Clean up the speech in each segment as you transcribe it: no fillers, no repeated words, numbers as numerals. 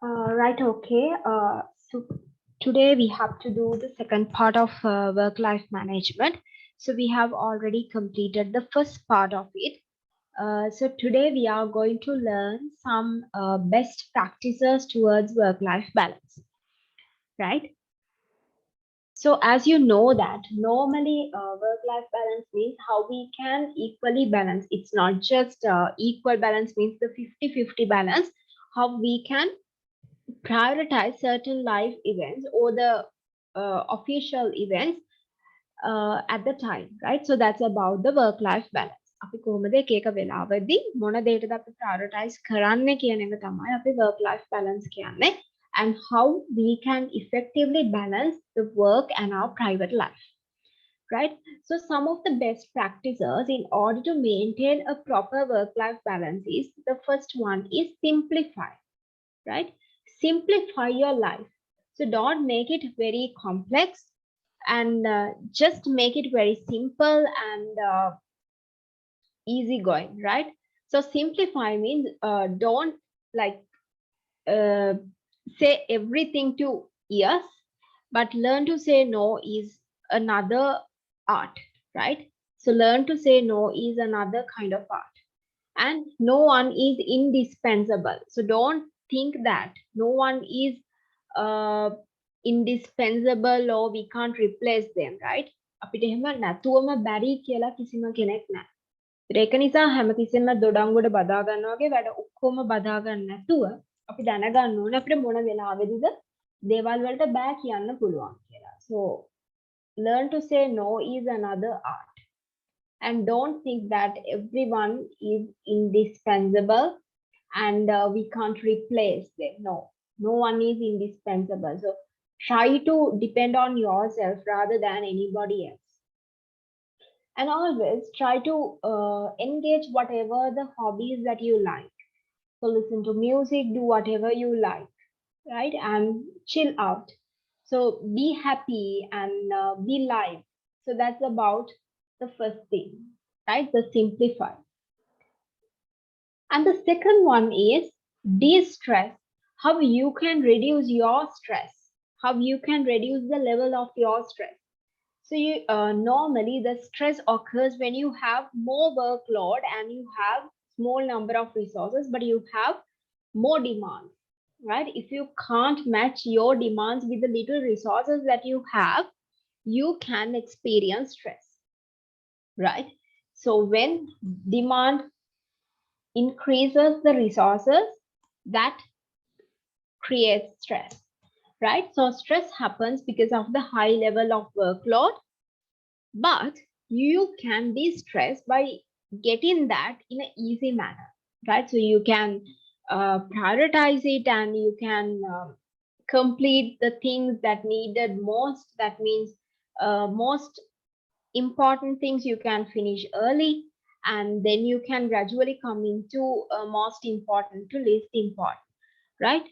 Right, okay. So today we have to do the second part of work-life management. So we have already completed the first part of it. So today we are going to learn some best practices towards work-life balance, right? So as you know that normally work-life balance means how we can equally balance. It's not just equal balance means the 50-50 balance, how we can prioritize certain life events or the official events at the time, right? So that's about the work-life balance. අපි කොහොමද එක එක වෙලාවදී මොන දේටද අපි prioritize කරන්නේ කියන එක තමයි අපි work life balance කියන්නේ, and how we can effectively balance the work and our private life, right? So some of the best practices in order to maintain a proper work life balance is, the first one is simplify, right? Simplify your life. So don't make it very complex, and just make it very simple and easy going, right? So simplify means don't like uh, say everything to yes, but learn to say no is another art, right? So learn to say no is another kind of art, and no one is indispensable. So don't think that no one is uh, indispensable or we can't replace them, right? අපිට එහෙම නැතුවම බැරි කියලා කිසිම කෙනෙක් නැහැ. ඒක නිසා හැමතිස්සෙම දොඩංගොඩ බදා ගන්නවා වගේ වැඩ ඔක්කොම බදා ගන්න නැතුව අපි දැනගන්න ඕනේ අපිට මොන වෙලාවෙදිද දේවල් වලට බෑ කියන්න පුළුවන් කියලා. So learn to say no is another art. And don't think that everyone is indispensable and we can't replace them. No, no one is indispensable. So try to depend on yourself rather than anybody else. And always try to engage whatever the hobbies that you like. So listen to music, do whatever you like, right? And chill out. So be happy and be live. So that's about the first thing, right? The simplify. And the second one is de-stress. How you can reduce your stress. How you can reduce the level of your stress. So you normally the stress occurs when you have more workload and you have small number of resources, but you have more demands, right? If you can't match your demands with the little resources that you have, you can experience stress, right? So when demand increases the resources, that creates stress, right? So stress happens because of the high level of workload, but you can de-stress by getting that in an easy manner, right? So you can prioritize it and you can complete the things that needed most. That means most important things you can finish early, and then you can gradually come into most important to least important, right?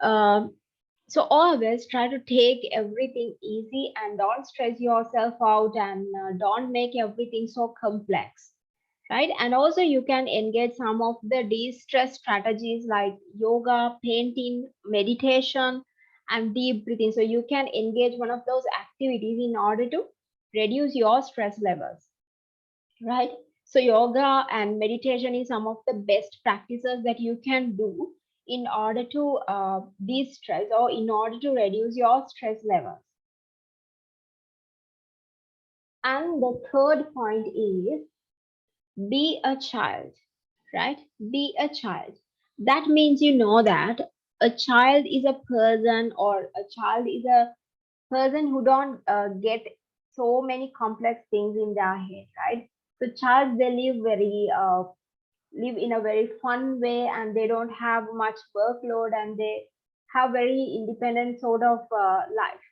Um, so always try to take everything easy and don't stress yourself out, and don't make everything so complex, right? And also you can engage some of the de-stress strategies like yoga, painting, meditation, and deep breathing. So you can engage one of those activities in order to reduce your stress levels, right? So yoga and meditation is some of the best practices that you can do in order to de-stress or in order to reduce your stress levels. And the third point is be a child, right? Be a child. That means you know that a child is a person, or a child is a person who don't get so many complex things in their head, right? So child, they live in a very fun way, and they don't have much workload, and they have very independent sort of life.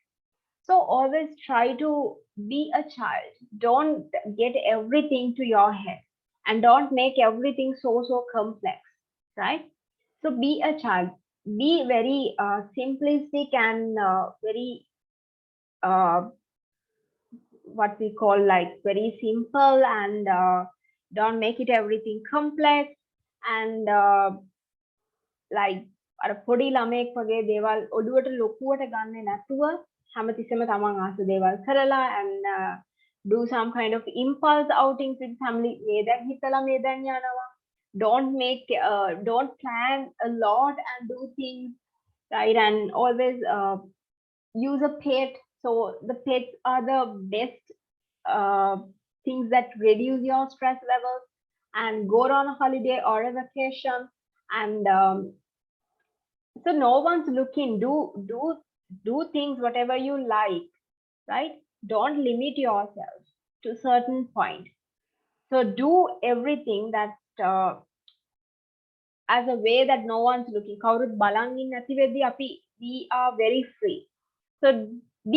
So always try to be a child. Don't get everything to your head, and don't make everything so complex, right? So be a child. Be very simplistic and very what we call like very simple, and don't make it everything complex, and like අර පොඩි ළමෙක් වගේ දේවල් ඔළුවට ලොකුවට ගන්නෙ නැතුව හැමතිස්සෙම තමන් ආස දේවල් කරලා and do some kind of impulse outings with family. මේ දැන් හිතලා මේ දැන් යනවා. Don't plan a lot and do things, right? And always use a pet. So the pets are the best things that reduce your stress levels. And go on a holiday or a vacation, and so no one's looking. Do things whatever you like, right? Don't limit yourself to a certain point. So do everything that as a way that no one's looking. කවුරුත් බලන් ඉන්නේ නැති වෙද්දී අපි we are very free. So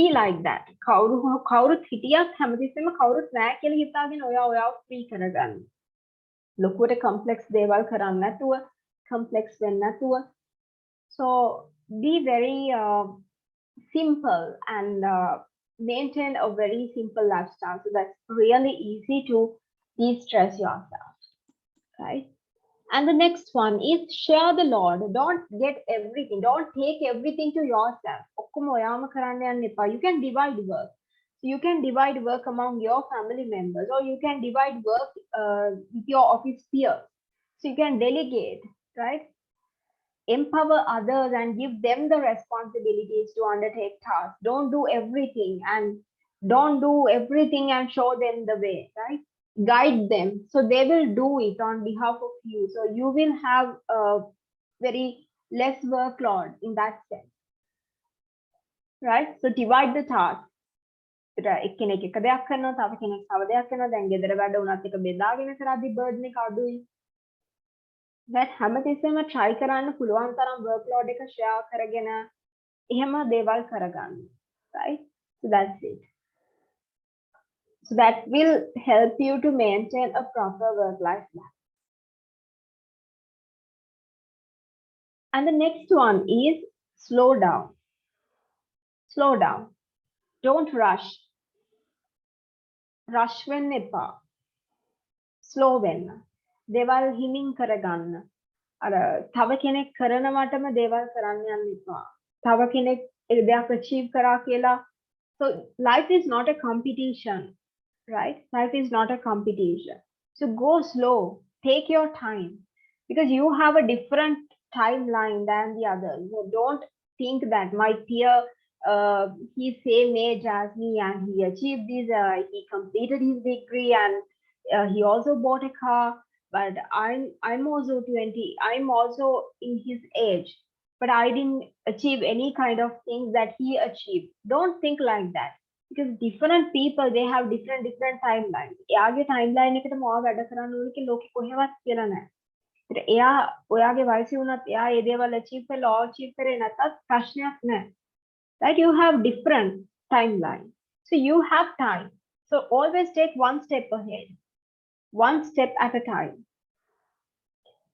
be like that. කවුරුත් හිටියත් හැමතිස්සෙම කවුරුත් නැහැ කියලා හිතාගෙන ඔයා free කරගන්න. ලොකුවට complex දේවල් කරන්න නැතුව, complex වෙන්න නැතුව. So be very simple and maintain a very simple lifestyle. So that's really easy to de-stress yourself, right? And the next one is share the load. Don't get everything. Don't take everything to yourself. You can divide work. So you can divide work among your family members, or you can divide work with your office peers. So you can delegate, right? Empower others and give them the responsibilities to undertake tasks. Don't do everything and show them the way, right? Guide them so they will do it on behalf of you. So you will have a very less workload in that sense, right? So divide the task. එක්කෙනෙක් එක දෙයක් කරනවා, තව කෙනෙක් තව දෙයක් කරනවා. දැන් ගෙදර වැඩ වුණත් එක බෙදාගෙන කරද්දී බර්ඩන් එක අඩුයි. that හැමතිස්සෙම try කරන්න පුළුවන් තරම් workload එක share කරගෙන එහෙම දේවල් කරගන්න, right? So that's it. So that will help you to maintain a proper work-life balance. And the next one is slow down. Slow down. Don't rush. Rush වෙන්න එපා. Slow වෙන්න. දේවල් හිමින් කරගන්න. අර තව කෙනෙක් කරන මටම දේවල් කරන්න යන්න එපා. තව කෙනෙක් ඒ දෙයක් achieve කරා කියලා. So life is not a competition, right? Life is not a competition. So go slow. Take your time, because you have a different timeline than the others. So don't think that my peer he's same age as me and he achieved this, he completed his degree and he also bought a car, but I'm also 20, I'm also in his age, but I didn't achieve any kind of things that he achieved. Don't think like that, because different people, they have different timelines. එයාගේ timeline එකට මොකක් වැඩ කරන්න ඕනේ කියලා ලෝකෙ කොහෙවත් කියලා නැහැ. එයා ඔයාගේ වයසේ වුණත් එයා ඒ දේවල් achieve කරලා achieve කරේ නැත්තත් ප්‍රශ්නයක් නැහැ. Right? You have different timeline. So you have time. So always take one step ahead, one step at a time.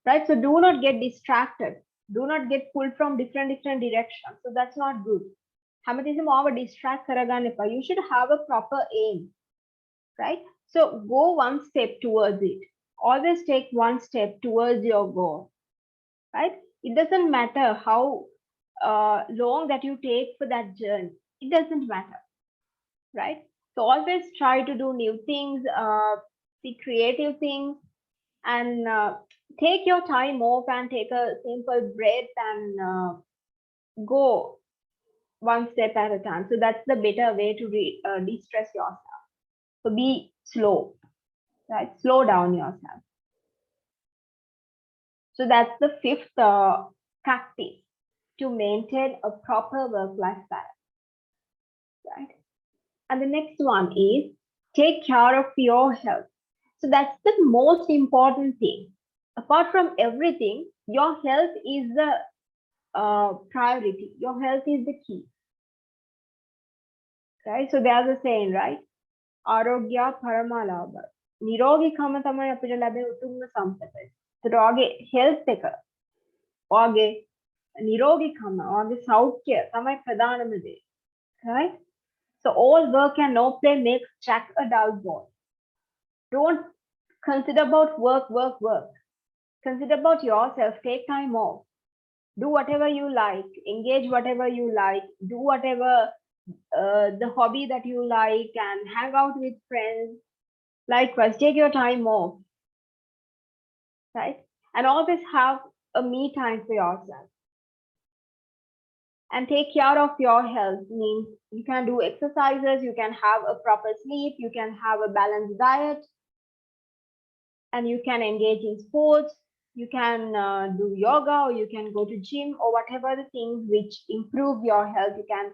Right? So do not get distracted. Do not get pulled from different directions. So that's not good. හැමතිස්සෙම ඔයාව distract කරගන්න එපා. You should have a proper aim. Right? So go one step towards it. Always take one step towards your goal. Right? It doesn't matter how long that you take for that journey. It doesn't matter, right? So always try to do new things, see creative things, and take your time off and take a simple breath and go one step at a time. So that's the better way to de-stress yourself. So be slow, right? Slow down yourself. So that's the fifth practice to maintain a proper work-life balance, right? And the next one is take care of your health. So that's the most important thing. Apart from everything, your health is the priority. Your health is the key, right? So there's a saying, right? Arogya paramalabha. නිරෝගීකම තමයි අපිට ලැබෙන උතුම්ම සම්පත. So ඔයාගේ health එක, ඔයාගේ නිරෝගීකම, ඔයාගේ සෞඛ්‍ය තමයි ප්‍රධානම දේ, right? So all work and no play makes Jack a dull boy. Don't consider about work. Consider about yourself. Take time off. Do whatever you like, engage whatever you like, do whatever the hobby that you like, and hang out with friends. Likewise, take your time off, right? And always have a me time for yourself. And take care of your health means you can do exercises, you can have a proper sleep, you can have a balanced diet, and you can engage in sports, you can do yoga, or you can go to gym, or whatever the things which improve your health, you can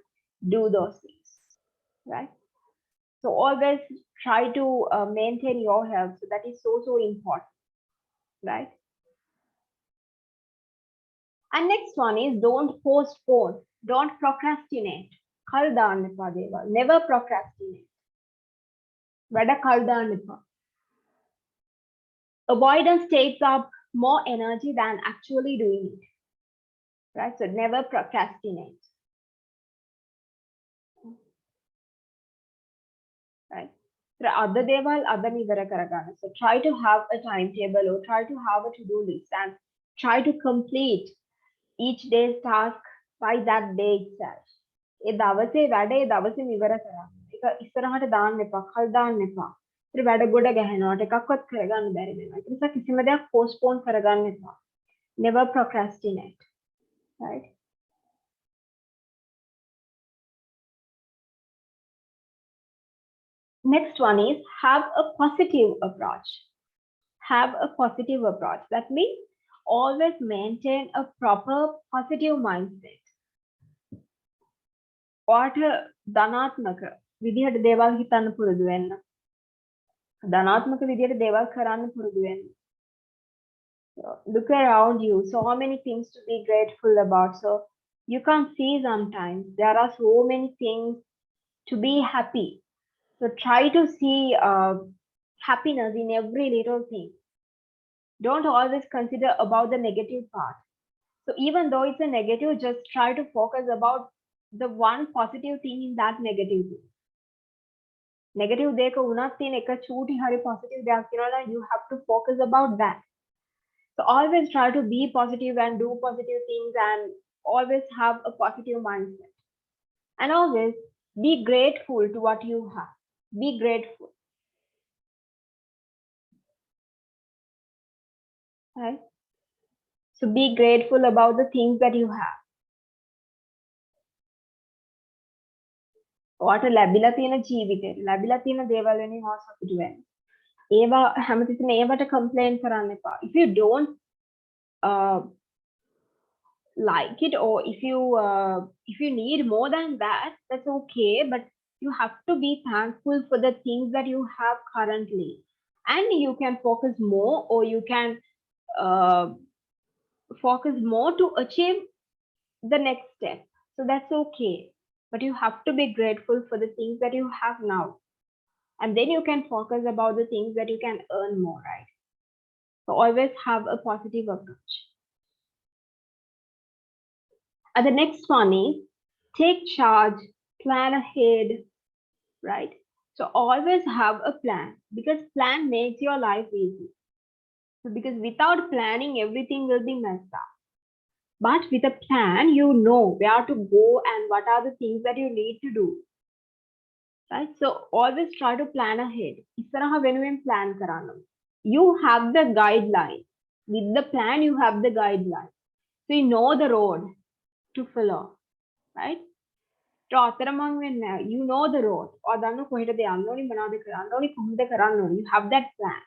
do those things, right? So always try to maintain your health. So that is so important, right? And next one is don't postpone, don't procrastinate. Kal දාන්න එපා දේවල්. Never procrastinate. වැඩ කල් දාන්න එපා. Avoidance takes up more energy than actually doing it, right? So never procrastinate, right? So other දේවල් අද ඉවර කරගන්න. So try to have a timetable or try to have a to-do list and try to complete each day's task by that day itself. ඒ දවසේ වැඩ ඒ දවසේම ඉවර කරන්න. ඒක ඉස්සරහට දාන්න එපා, කල් දාන්න එපා. ඒත් වැඩ ගොඩ ගහනවාට එකක්වත් කරගන්න බැරි වෙනවා. ඒක නිසා කිසිම දෙයක් postpone කරගන්න එපා. Never procrastinate, right? Next one is have a positive approach. Have a positive approach. That means always maintain a proper positive mindset. What ධනාත්මක විදිහට දේවල් හිතන්න පුරුදු වෙන්න. ධනාත්මක විදිහට දේවල් කරන්න පුරුදු වෙන්න. Look around you, so many things to be grateful about. So you can't see sometimes there are so many things to be happy. So try to see happiness in every little thing. Don't always consider about the negative part. So even though it's a negative, just try to focus about the one positive thing in that negative thing. Negative දෙක වුණත් තියෙන එක චූටි හරි positive දෙයක් තියෙනවා නම් you have to focus about that. So always try to be positive and do positive things and always have a positive mindset. And always be grateful to what you have. Be grateful. Right? So be grateful about the things that you have. ඔයාට ලැබිලා තියෙන ජීවිතේ ලැබිලා තියෙන දේවල් වෙනින් ඔයා සතුටු වෙන්න. ඒවා හැමතිස්සෙම ඒවට complain කරන්න එපා. If you don't like it, or if you need more than that, that's okay, but you have to be thankful for the things that you have currently, and you can focus more, or you can focus more to achieve the next step. So that's okay, but you have to be grateful for the things that you have now, and then you can focus about the things that you can earn more, right? So always have a positive approach. And the next one is take charge, plan ahead, right? So always have a plan, because plan makes your life easy. So because without planning, everything will be messed up. But with a plan, you know where to go and what are the things that you need to do. Right? So always try to plan ahead. ඉස්සරහ වෙනුවෙන් plan කරන්න. You have the guideline. With the plan, you have the guideline. So you know the road to follow. Right? You know the road. You have that plan.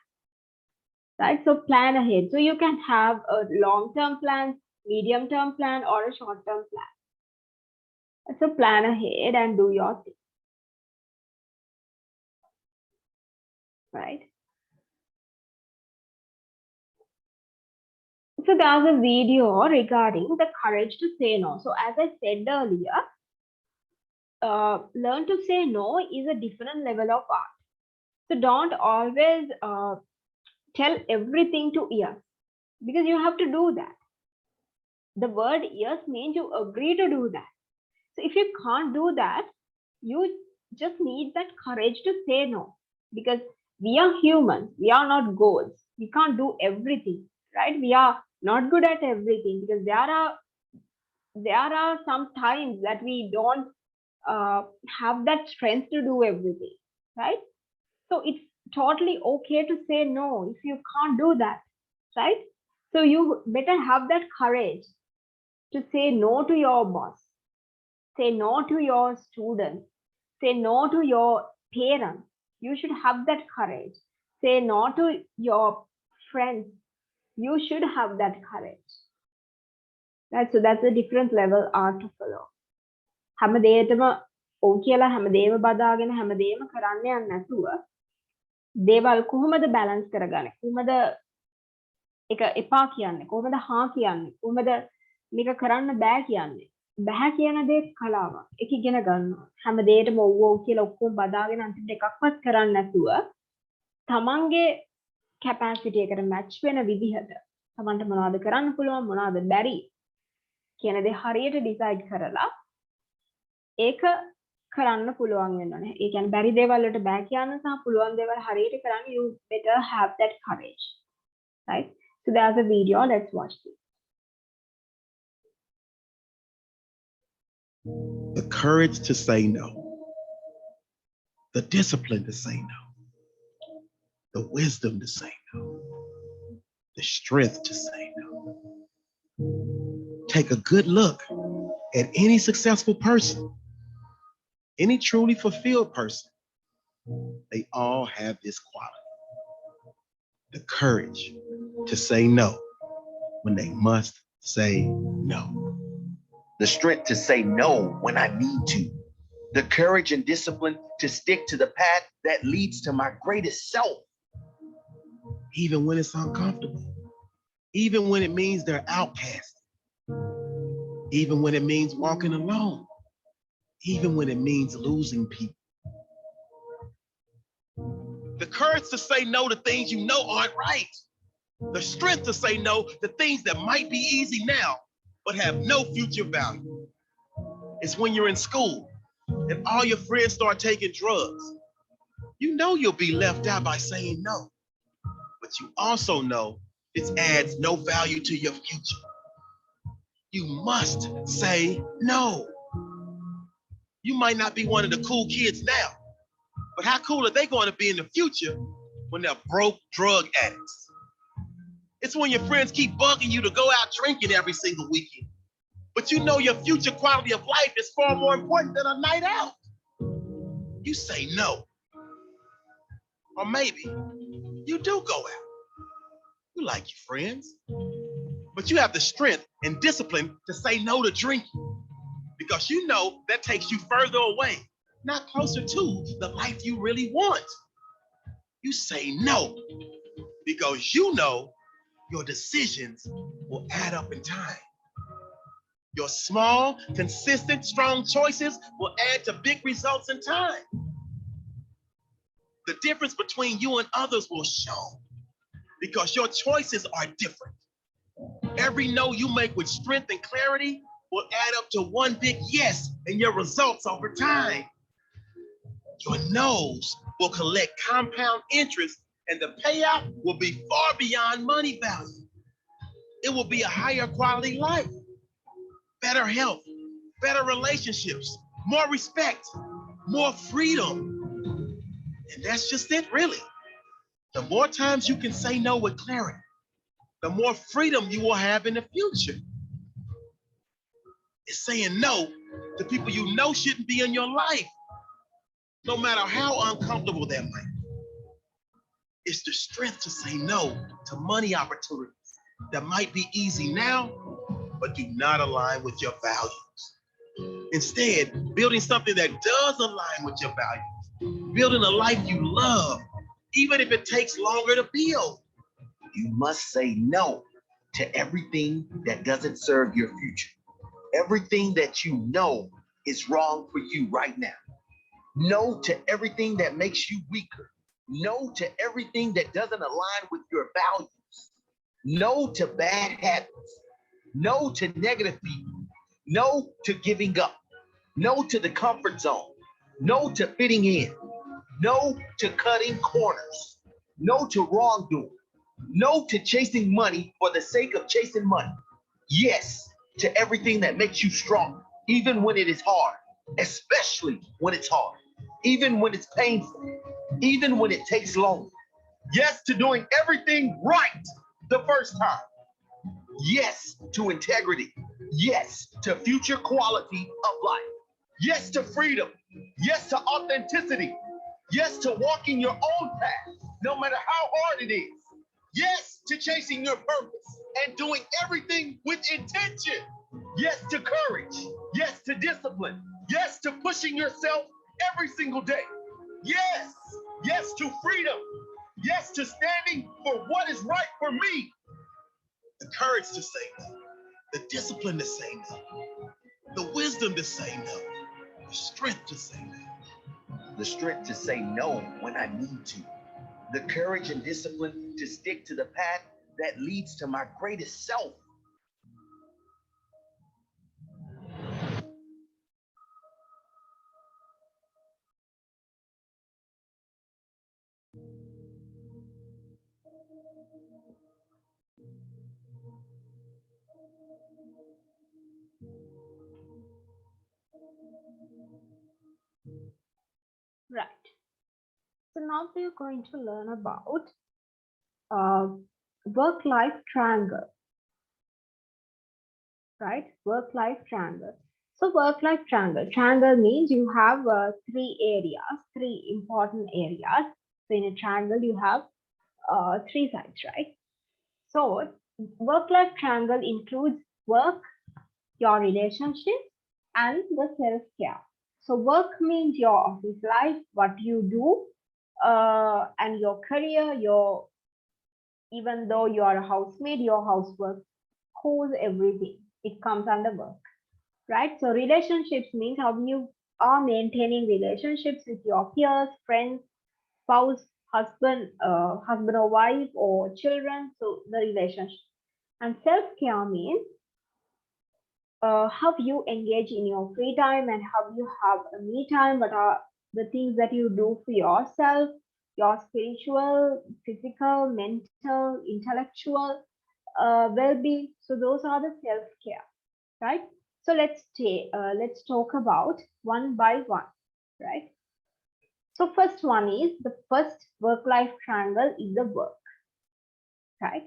Right? So plan ahead. So you can have a long-term plan, medium-term plan, or a short-term plan. So plan ahead and do your thing. Right? So there's a video regarding the courage to say no. So as I said earlier, learn to say no is a different level of art. So don't always tell everything to yes, because you have to do that. The word yes means you agree to do that. So if you can't do that, you just need that courage to say no, because we are humans, we are not gods. We can't do everything, right? We are not good at everything, because there are there are some times that we don't have that strength to do everything, right? So it's totally okay to say no if you can't do that, right? So you better have that courage to say no to your boss, say no to your students, say no to your parents. You should have that courage. Say no to your friends. You should have that courage. Right? So that's a different level art to follow. හැම දෙයකම ඔව් කියලා හැම දේම බදාගෙන හැම දේම කරන්න යන්නේ නැතුව දේවල් කොහොමද බැලන්ස් කරගන්නේ? කොහොමද ඒක එපා කියන්නේ? කොහොමද හා කියන්නේ? කොහොමද මේක කරන්න බෑ කියන්නේ? බෑ කියන දේ කලාවක්. ඒක ඉගෙන ගන්නවා. හැම දෙයකම ඔව් ඔව් කියලා ඔක්කොම බදාගෙන අන්තිමට එකක්වත් කරන්නේ නැතුව තමන්ගේ කැපැසිටි එකට මැච් වෙන විදිහට තමන්ට මොනවද කරන්න පුළුවන් මොනවද බැරි කියන දේ හරියට ඩිසයිඩ් කරලා ඒක කරන්න පුළුවන් වෙන්න ඕනේ. ඒ කියන්නේ බැරි දේවල් වලට බෑ කියන්න සහ පුළුවන් දේවල් හරියට කරන්න you better have that courage. Right? So there's a video. Let's watch this. The courage to say no. The discipline to say no. The wisdom to say no. The strength to say no. Take a good look at any successful person, any truly fulfilled person. They all have this quality. The courage to say no when they must say no. The strength to say no when I need to. The courage and discipline to stick to the path that leads to my greatest self. Even when it's uncomfortable. Even when it means they're outcast. Even when it means walking alone. Even when it means losing people. The courage to say no to things you know aren't right. The strength to say no to things that might be easy now, but have no future value. It's when you're in school and all your friends start taking drugs. You know you'll be left out by saying no, but you also know it adds no value to your future. You must say no. You might not be one of the cool kids now, but how cool are they going to be in the future when they're broke drug addicts? It's when your friends keep bugging you to go out drinking every single weekend, but you know your future quality of life is far more important than a night out. You say no. Or maybe you do go out. You like your friends, but you have the strength and discipline to say no to drinking because you know that takes you further away, not closer to the life you really want. You say no because you know your decisions will add up in time. Your small, consistent, strong choices will add to big results in time. The difference between you and others will show because your choices are different. Every no you make with strength and clarity will add up to one big yes in your results over time. Your no's will collect compound interest and the payout will be far beyond money value. It will be a higher quality life, better health, better relationships, more respect, more freedom. And that's just it, really. The more times you can say no with clarity, the more freedom you will have in the future. It's saying no to people you know shouldn't be in your life, no matter how uncomfortable that might be. It's the strength to say no to money opportunities that might be easy now, but do not align with your values. Instead, building something that does align with your values, building a life you love, even if it takes longer to build. You must say no to everything that doesn't serve your future. Everything that you know is wrong for you right now. No to everything that makes you weaker. No to everything that doesn't align with your values. No to bad habits. No to negative people. No to giving up. No to the comfort zone. No to fitting in. No to cutting corners. No to wrongdoing. No to chasing money for the sake of chasing money. Yes to everything that makes you strong, even when it is hard, especially when it's hard, even when it's painful, even when it takes long. Yes to doing everything right the first time. Yes to integrity. Yes to future quality of life. Yes to freedom. Yes to authenticity. Yes to walking your own path, no matter how hard it is. Yes to chasing your purpose and doing everything with intention. Yes to courage. Yes to discipline. Yes to pushing yourself every single day. Yes. Yes to freedom. Yes to standing for what is right for me. The courage to say no, the discipline to say no, the wisdom to say no, the strength to say no. The strength to say no when I need to. The courage and discipline to stick to the path that leads to my greatest self. Right. So now we are going to learn about uh, work-life triangle, right? Work-life triangle. So work-life triangle. Triangle means you have three areas, three important areas. So in a triangle, you have three sides, right? So work-life triangle includes work, your relationship, and the self-care. So work means your office life, what you do, and your career, your even though you are a housemaid, your housework, who's everything. It comes under work, right? So relationships means how you are maintaining relationships with your peers, friends, spouse, husband or wife, or children. So the relationship. And self-care means how you engage in your free time and how you have a me time. What are the things that you do for yourself, your spiritual, physical, mental, intellectual well-being. So those are the self-care, right? So let's talk about one by one, right? So first one is the first work-life triangle is the work, right?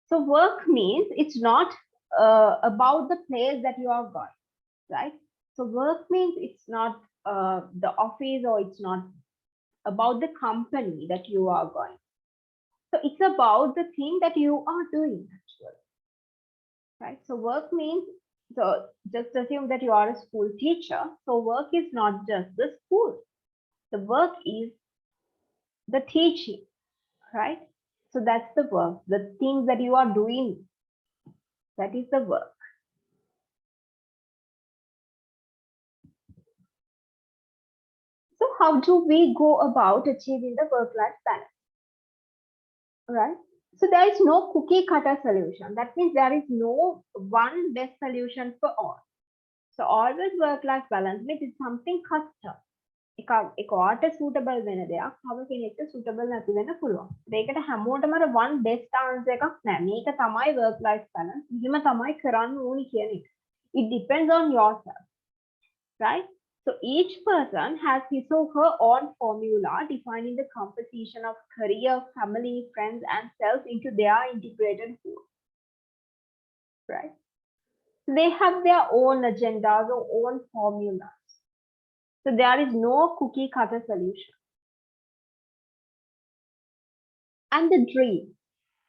So work means it's not about the place that you are going, right? So work means it's not the office or it's not about the company that you are going. So it's about the thing that you are doing actually, right? So work means, so just assume that you are a school teacher. So work is not just the school. The work is the teaching, right? So that's the work, the things that you are doing, that is the work. So how do we go about achieving the work-life balance, right? So there is no cookie cutter solution. That means there is no one best solution for all. So always work-life balance means it's something custom. එකට suitable වෙන දෙයක් තව කෙනෙක්ට suitable නැති වෙන්න පුළුවන්. ඒකට හැමෝටම අර one best answer එකක් නැහැ. මේක තමයි work life balance. මෙහෙම තමයි කරන්න ඕනි කියන එක. It depends on yourself, right? So each person has his or her own formula defining the composition of career, family, friends, and self into their integrated whole, right? So they have their own agendas or own formulas. So there is no cookie cutter solution. And the dream.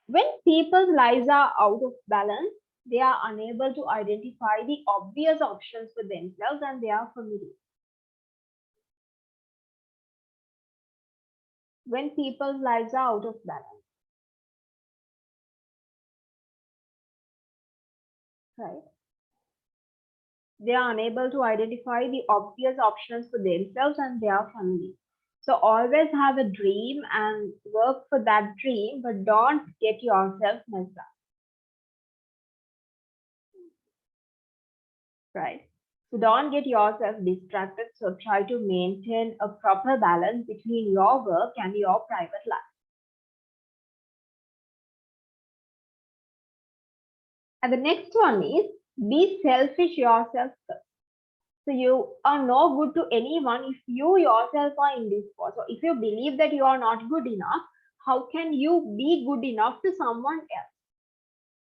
When people's lives are out of balance, they are unable to identify the obvious options for themselves and their family. When people's lives are out of balance, right? They are unable to identify the obvious options for themselves and their family. So always have a dream and work for that dream, but don't get yourself messed up, right? So don't get yourself distracted. So try to maintain a proper balance between your work and your private life. And the next one is be selfish yourself first. So you are no good to anyone if you yourself are in this spot. So if you believe that you are not good enough, how can you be good enough to someone else?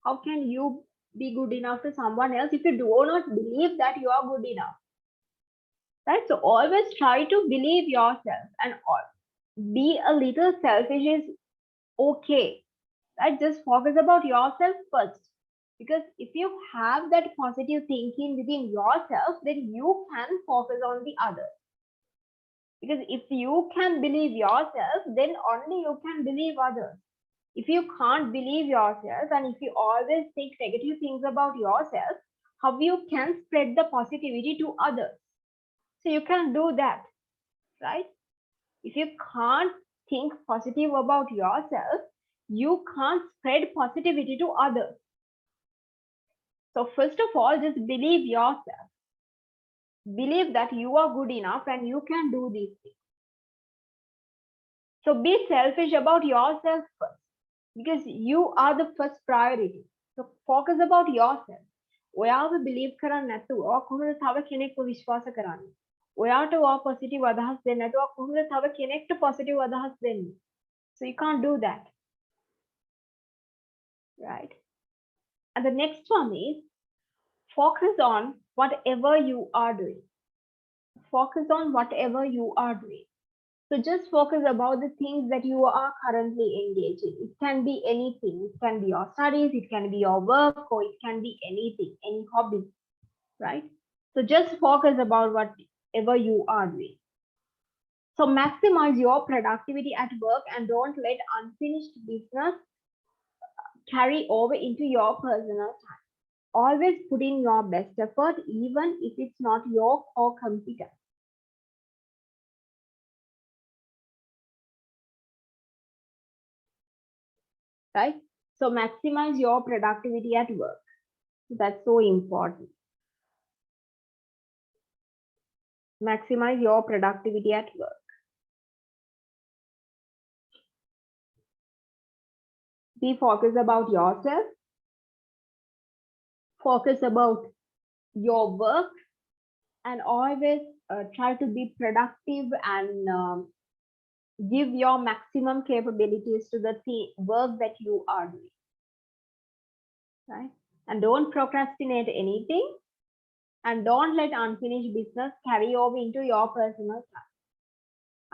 How can you be good enough to someone else if you do not believe that you are good enough? Right? So always try to believe yourself and be a little selfish is okay. Right? Just focus about yourself first. Because if you have that positive thinking within yourself, then you can focus on the others. Because if you can believe yourself, then only you can believe others. If you can't believe yourself and if you always think negative things about yourself, how you can spread the positivity to others? So you can do that, right? If you can't think positive about yourself, you can't spread positivity to others. So first of all, just believe yourself. Believe that you are good enough and you can do these things. So be selfish about yourself first because you are the first priority. So focus about yourself. ඔයාව believe කරන්නේ නැතුව ඔයා කොහොමද තව කෙනෙක්ව විශ්වාස කරන්නේ? ඔයාට ඔයා positive අදහස් දෙන්නේ නැතුව කොහොමද තව කෙනෙක්ට positive අදහස් දෙන්නේ? So you can't do that. Right? And the next one is focus on whatever you are doing. Focus on whatever you are doing. So just focus about the things that you are currently engaged in. It can be anything. It can be your studies, it can be your work, or it can be anything, any hobby, right? So just focus about whatever you are doing. So maximize your productivity at work and don't let unfinished business carry over into your personal time. Always put in your best effort, even if it's not your core competence. Right? So maximize your productivity at work. That's so important. Maximize your productivity at work. Be focused about yourself. Focus about your work and always try to be productive and give your maximum capabilities to the work that you are doing. Right? And don't procrastinate anything and don't let unfinished business carry over into your personal time.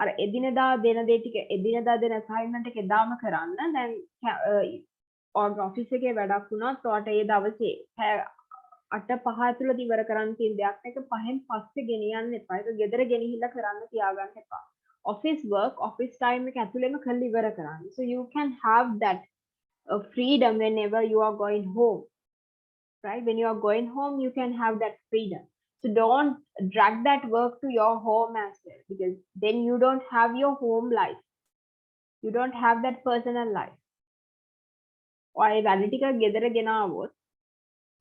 අර එදිනදා දෙන දේ ටික එදිනදා දෙන assignment එක එදාම කරන්න දැන් ඔෆිස් එකේ වැඩක් වුණත් ඔයාට ඒ දවසේ 8-5 ඇතුළත ඉවර කරන්න තියෙන දෙයක් එක 5න් පස්සේ ගෙනියන්න එපා. ඒක ගෙදර ගෙනහිල්ලා කරන්න තියාගන්න එපා. Office work, office time එක ඇතුළෙම කරලා ඉවර කරන්න. So you can have that freedom whenever you are going home. Right? When you are going home, you can have that freedom. So don't drag that work to your home as well, because then you don't have your home life. You don't have that personal life. ඔය වැඩ ටික ගෙදර ගෙනාවොත්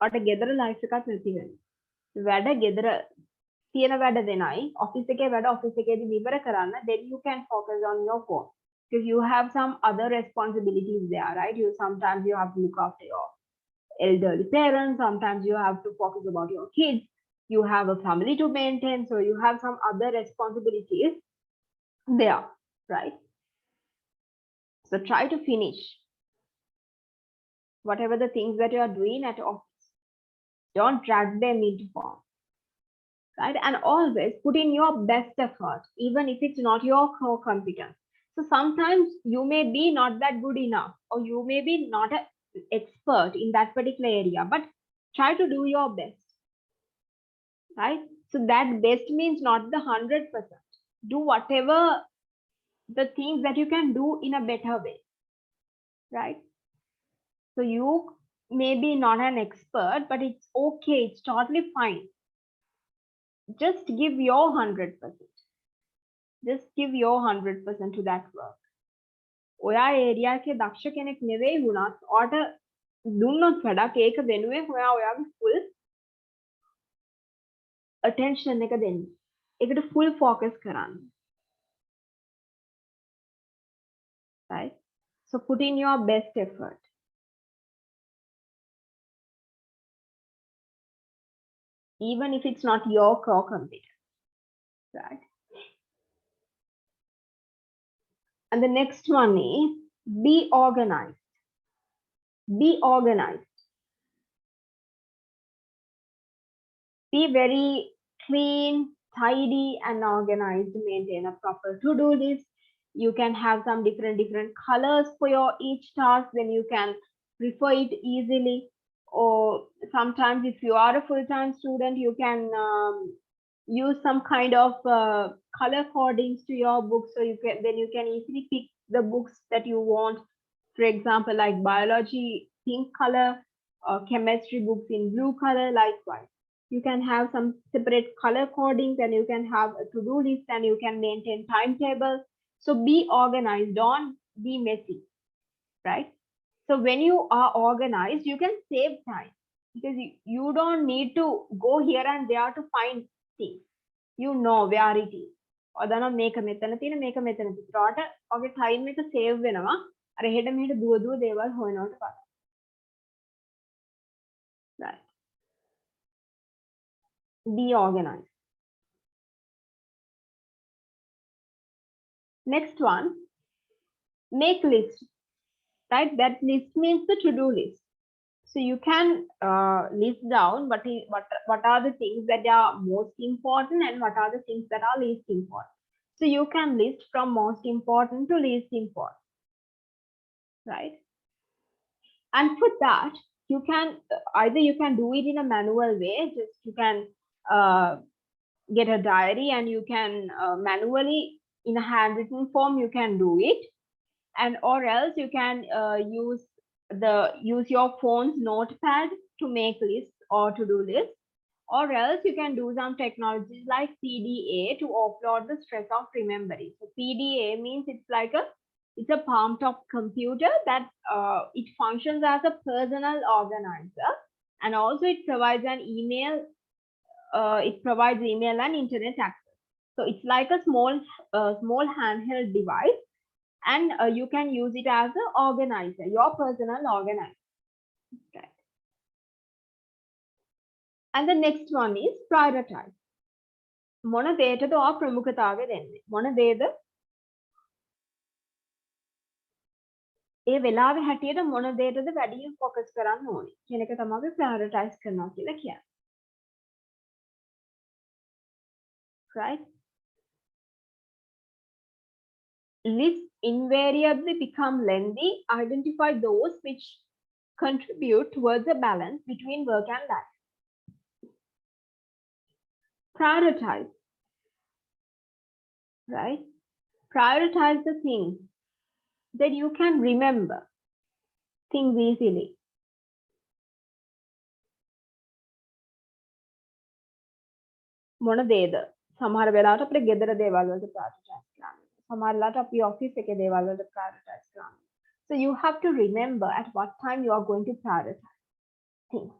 ඔයාට ගෙදර life එකක් නැති වෙනවා. වැඩ ගෙදර තියෙන වැඩ දෙනයි office එකේ වැඩ office එකේදී ඉවර කරන්න, then you can focus on your home because you have some other responsibilities there, right? Sometimes you have to look after your elderly parents, sometimes you have to focus about your kids, you have a family to maintain, so you have some other responsibilities there, right? So try to finish whatever the things that you are doing at office. Don't drag them into form, right? And always put in your best effort, even if it's not your core competence. So sometimes you may be not that good enough, or you may be not an expert in that particular area, but try to do your best, right? So that best means not the 100%. Do whatever the things that you can do in a better way, right? So you may be not an expert, but it's okay. It's totally fine. Just give your 100%. Just give your 100% to that work. ඔයා area එකේ දක්ෂ කෙනෙක් නෙවෙයි වුණත් ඔයාට දුන්නොත් වැඩක් ඒක වෙනුවෙන් ඔයා ඔයාගේ full attention එක දෙන්න. ඒකට full focus කරන්න. Right? So put in your best effort. even if it's not your core competence, right? And the next one is be organized. Be organized. Be very clean, tidy, and organized. Maintain a proper to-do list. You can have some different colors for your each task, then you can refer it easily. Or sometimes if you are a full-time student, you can use some kind of color codings to your books, so you can then you can easily pick the books that you want. For example, like biology pink color, or chemistry books in blue color. Likewise, you can have some separate color codings, and you can have a to-do list, and you can maintain timetable. So be organized, don't be messy, right? So when you are organized, you can save time, because you don't need to go here and there to find things. You know where it is. ඔදනම් මේක මෙතන තියෙන මේක මෙතන තියෙනට ඔගේ time එක save වෙනවා. අර හෙට මෙහෙට දුව දේවල් හොයනවට පස්සේ. Right. Be organized. Next one, make list. Right, that list means the to-do list. So you can list down what are the things that are most important and what are the things that are least important. So you can list from most important to least important, right? And for that, you can either you can do it in a manual way. Just you can get a diary and you can manually in a handwritten form you can do it, and or else you can use your phone's notepad to make lists or to do lists, or else you can do some technologies like PDA to offload the stress of remembering. So PDA means it's a palm top computer that it functions as a personal organizer, and also it provides an email. It provides email and internet access. So it's like a small handheld device, and you can use it as an organizer, your personal organizer. Right. And the next one is prioritize. මොන දේටද ඔයා ප්‍රමුඛතාවය දෙන්නේ? මොන දේද ඒ වෙලාවේ හැටියට මොන දේටද වැඩියෙන් ફોકස් කරන්න ඕනේ කියන එක තමයි prioritize කරනවා කියලා කියන්නේ. Right? Lists invariably become lengthy. Identify those which contribute towards a balance between work and life. Prioritize. Right? Prioritize the things that you can remember things easily. මොන දේද? සමහර වෙලාවට අපේ ගෙදර දේවල් වලට prioritize කරන්න. සමහර වෙලාවට අපි office එකේ දේවල් වලට prioritize කරන්න. So you have to remember at what time you are going to prioritize things.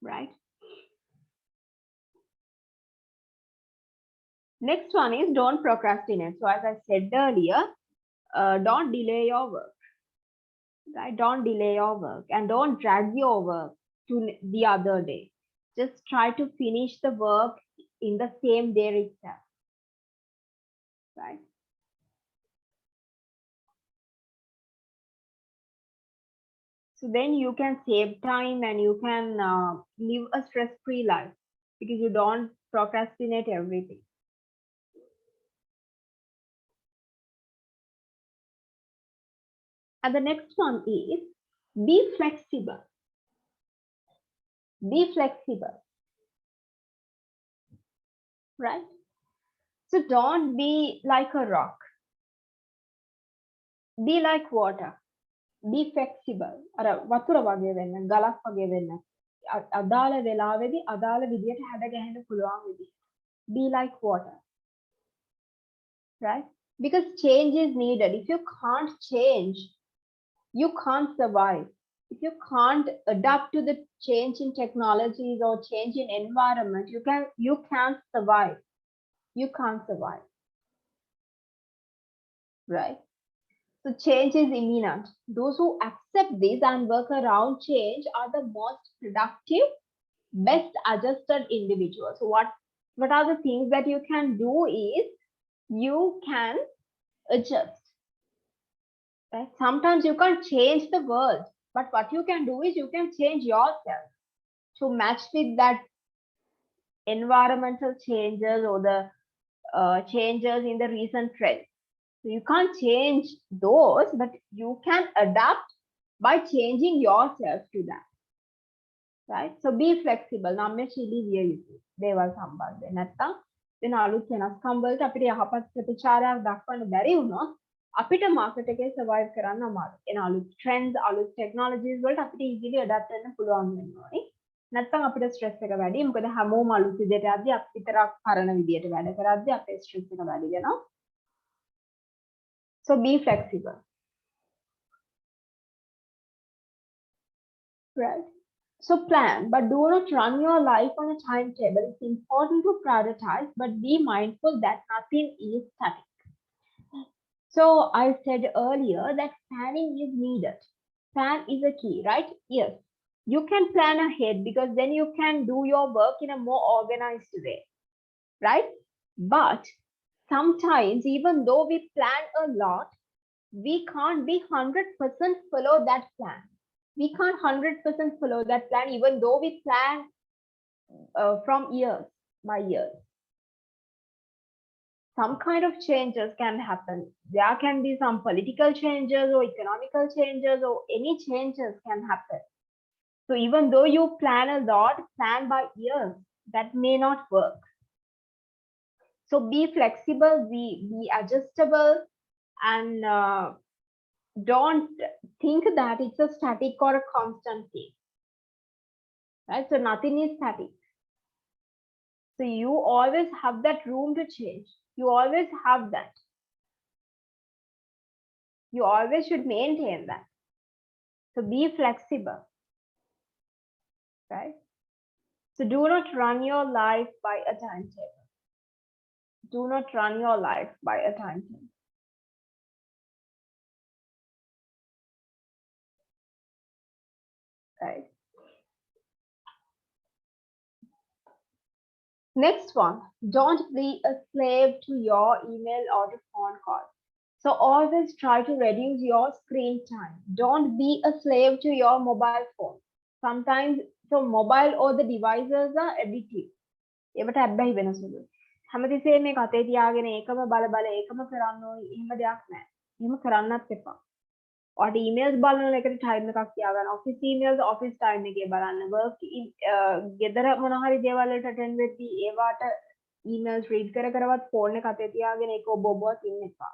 Right? Next one is don't procrastinate. So as I said earlier, don't delay your work. Right? Don't delay your work and don't drag your work to the other day. Just try to finish the work in the same day itself. Right? So then you can save time and you can live a stress-free life because you don't procrastinate everything. And the next one is be flexible. Be flexible. Right? So don't be like a rock. Be like water. Be flexible. අර වතුර වගේ වෙන්න, ගලක් වගේ වෙන්න. අදාළ වෙලාවෙදී අදාළ විදියට හැඩ ගැහෙන්න පුළුවන් විදිහ. Be like water. Right? Because change is needed. If you can't change, you can't survive. If you can't adapt to the change in technologies or change in environment, you can't survive. You can't survive. Right? So So change is imminent. Those who accept this and work around change are the most productive, best adjusted individuals. So what are the things that you can do is you can adjust. Right? Sometimes you can't change the world, but what you can do is you can change yourself to match with that environmental changes or the changes in the recent trends. So you can't change those, but you can adapt by changing yourself to that. Right? So be flexible. නම්‍යශීලී විය යුතුයි. දේවල් සම්බන්ධයෙන්. නැත්තම් වෙන අලුත් වෙනස්කම් වලට අපිට යහපත් ප්‍රතිචාරයක් දක්වන්න බැරි වුණොත් අපිට මාකට් එකේ සර්වයිව් කරන්න අමාරුයි. එන අලුත් ට්‍රෙන්ඩ්ස්, අලුත් ටෙක්නොලොජිස් වලට අපිට ඊසිලි ඇඩැප්ට් වෙන්න පුළුවන් වෙනවා. නැත්තම් අපිට ස්ට්‍රෙස් එක වැඩි. මොකද හැමෝම අලුත් විදියට යද්දි අපි විතරක් පරණ විදියට වැඩ කරද්දි අපේ ස්ට්‍රෙස් එක වැඩි වෙනවා. So be flexible. Right. So plan, but do not run your life on a timetable. It's important to prioritize, but be mindful that nothing is static. So I said earlier that planning is needed. Plan is a key, right? Yes. You can plan ahead because then you can do your work in a more organized way, right? But sometimes, even though we plan a lot, we can't be 100% follow that plan. We can't 100% follow that plan, even though we plan from years by years. Some kind of changes can happen. There can be some political changes or economical changes or any changes can happen. So even though you plan a lot, plan by years, that may not work. So be flexible, be adjustable, and don't think that it's a static or a constant thing. Right? So nothing is static. So you always have that room to change. You always have that. You always should maintain that. So be flexible. Right? So do not run your life by a timetable. Do not run your life by a timetable. Right? Next one, don't be a slave to your email or to phone call. So always try to reduce your screen time. Don't be a slave to your mobile phone. Sometimes, so mobile or the devices are addictive. ඒවට හැබැයි වෙනසුළු. හැමතිස්සෙම මේක අතේ තියාගෙන ඒකම බල ඒකම කරන්න ඕනේ. එහෙම දෙයක් නැහැ. එහෙම කරන්නත් එපා. ඔයාට emails බලන එකට time එකක් තියාගන්න. office emails office time එකේ බලන්න. work ගෙදර මොන හරි දේවල් වලට attend වෙද්දී ඒවට emails read කරවත් phone එක අතේ තියාගෙන ඒක ඔබ ඔබවත් ඉන්න එපා.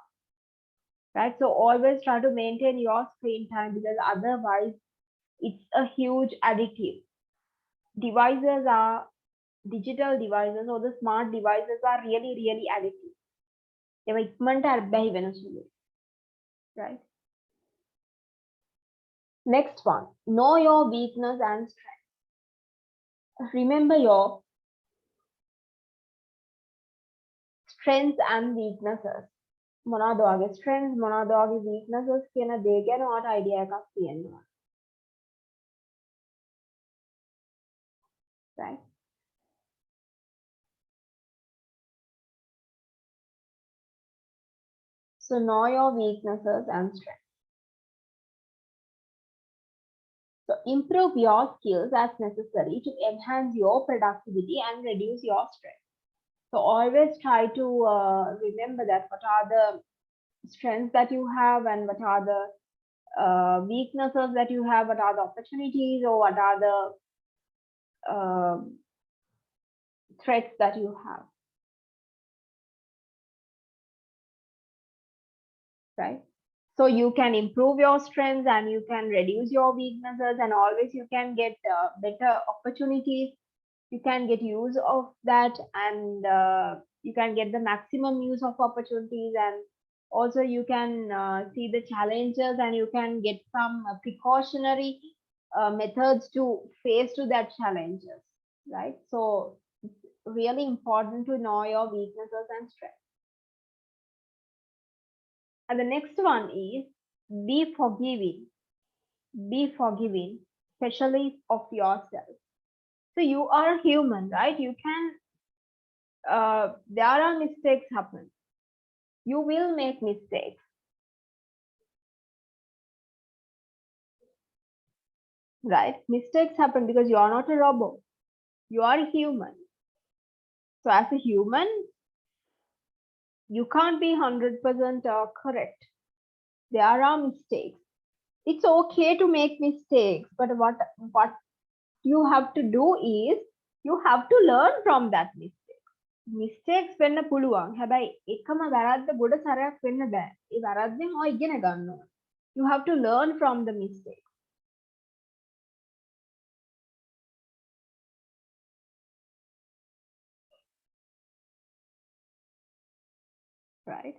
Right? So always try to maintain your screen time because otherwise it's a huge addictive. Devices are digital devices or the smart devices are really, really addictive. ඒවා ඉක්මනට අර්බැහි වෙනසුළු. Right? Next one, know your weakness and strength. Remember your strengths and weaknesses. මොනවද ඔයාගේ strengths මොනවද ඔයාගේ weaknesses කියන දේ ගැන ඔයාට idea එකක් තියෙනවා. Right? So know your weaknesses and strengths. So improve your skills as necessary to enhance your productivity and reduce your stress. So always try to remember that what are the strengths that you have and what are the weaknesses that you have, what are the opportunities or what are the threats that you have. Right? So you can improve your strengths and you can reduce your weaknesses and always you can get better opportunities. You can get use of that and you can get the maximum use of opportunities and also you can see the challenges and you can get some precautionary methods to face to that challenges, right? So it's really important to know your weaknesses and strengths. And the next one is Be forgiving. Be forgiving, especially of yourself. So you are human, right? You can, there are mistakes happen. You will make mistakes, right? Mistakes happen because you are not a robot. You are a human. So as a human, you can't be 100% correct. There are mistakes. It's okay to make mistakes, but what you have to do is you have to learn from that mistake. Mistakes වෙන්න පුළුවන්. හැබැයි එකම වැරද්ද ගොඩ සැරයක් වෙන්න බෑ. ඒ වැරද්දෙන් ඔය ඉගෙන ගන්න ඕන. You have to learn from the mistake, right?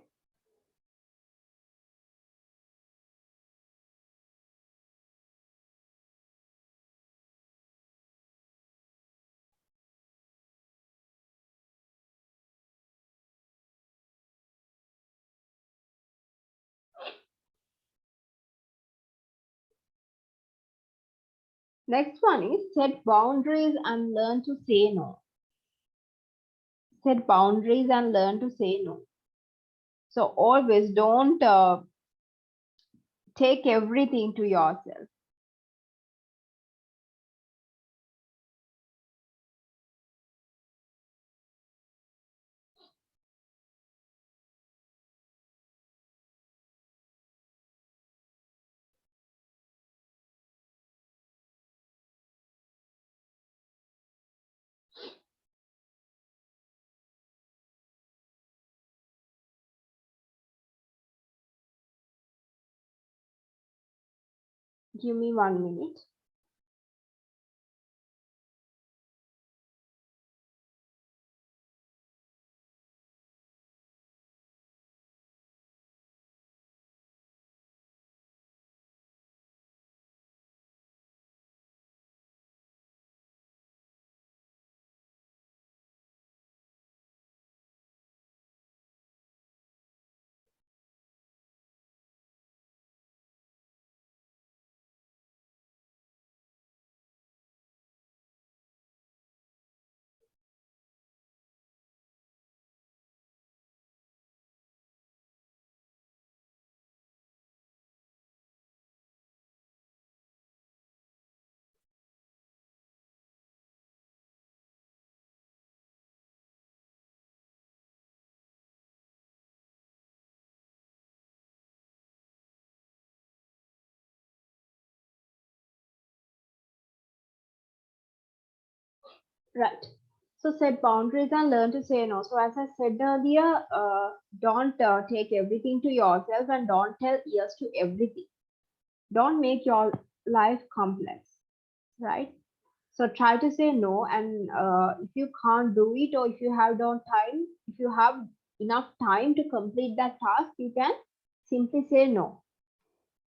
Next one is set boundaries and learn to say no. Set boundaries and learn to say no. So always don't take everything to yourself. Give me 1 minute. Right. So set boundaries and learn to say no. So as I said earlier, don't take everything to yourself and don't tell yes to everything. Don't make your life complex, right? So try to say no, and if you can't do it, or if you have don't time, if you have enough time to complete that task, you can simply say no,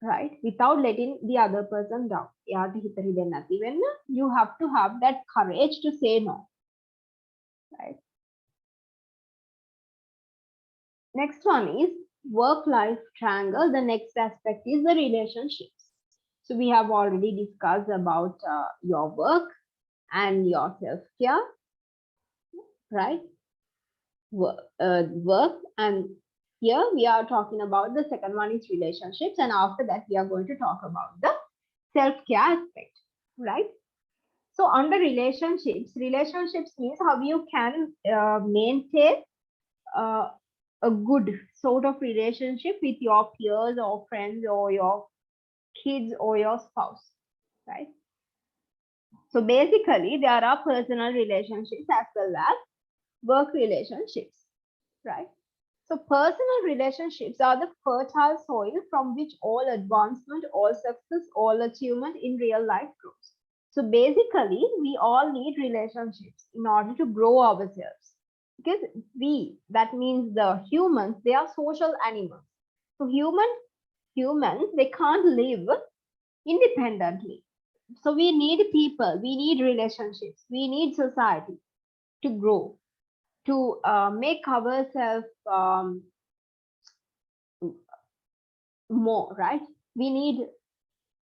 right? Without letting the other person down. එයාට හිත හිතෙන්නේ නැති වෙන්න, you have to have that courage to say no, right? Next one is work-life triangle. The next aspect is the relationships. So we have already discussed about your work and your self-care, right? Work, and here we are talking about the second one is relationships, and after that we are going to talk about the self-care aspect, right? So under relationships means how you can maintain uh, a good sort of relationship with your peers or friends or your kids or your spouse, right? So basically there are personal relationships as well as work relationships, right? So personal relationships are the fertile soil from which all advancement, all success, all achievement in real life grows. So basically, we all need relationships in order to grow ourselves. Because that means the humans, they are social animals. So humans, they can't live independently. So we need people, we need relationships, we need society to grow, to make ourselves more, right? We need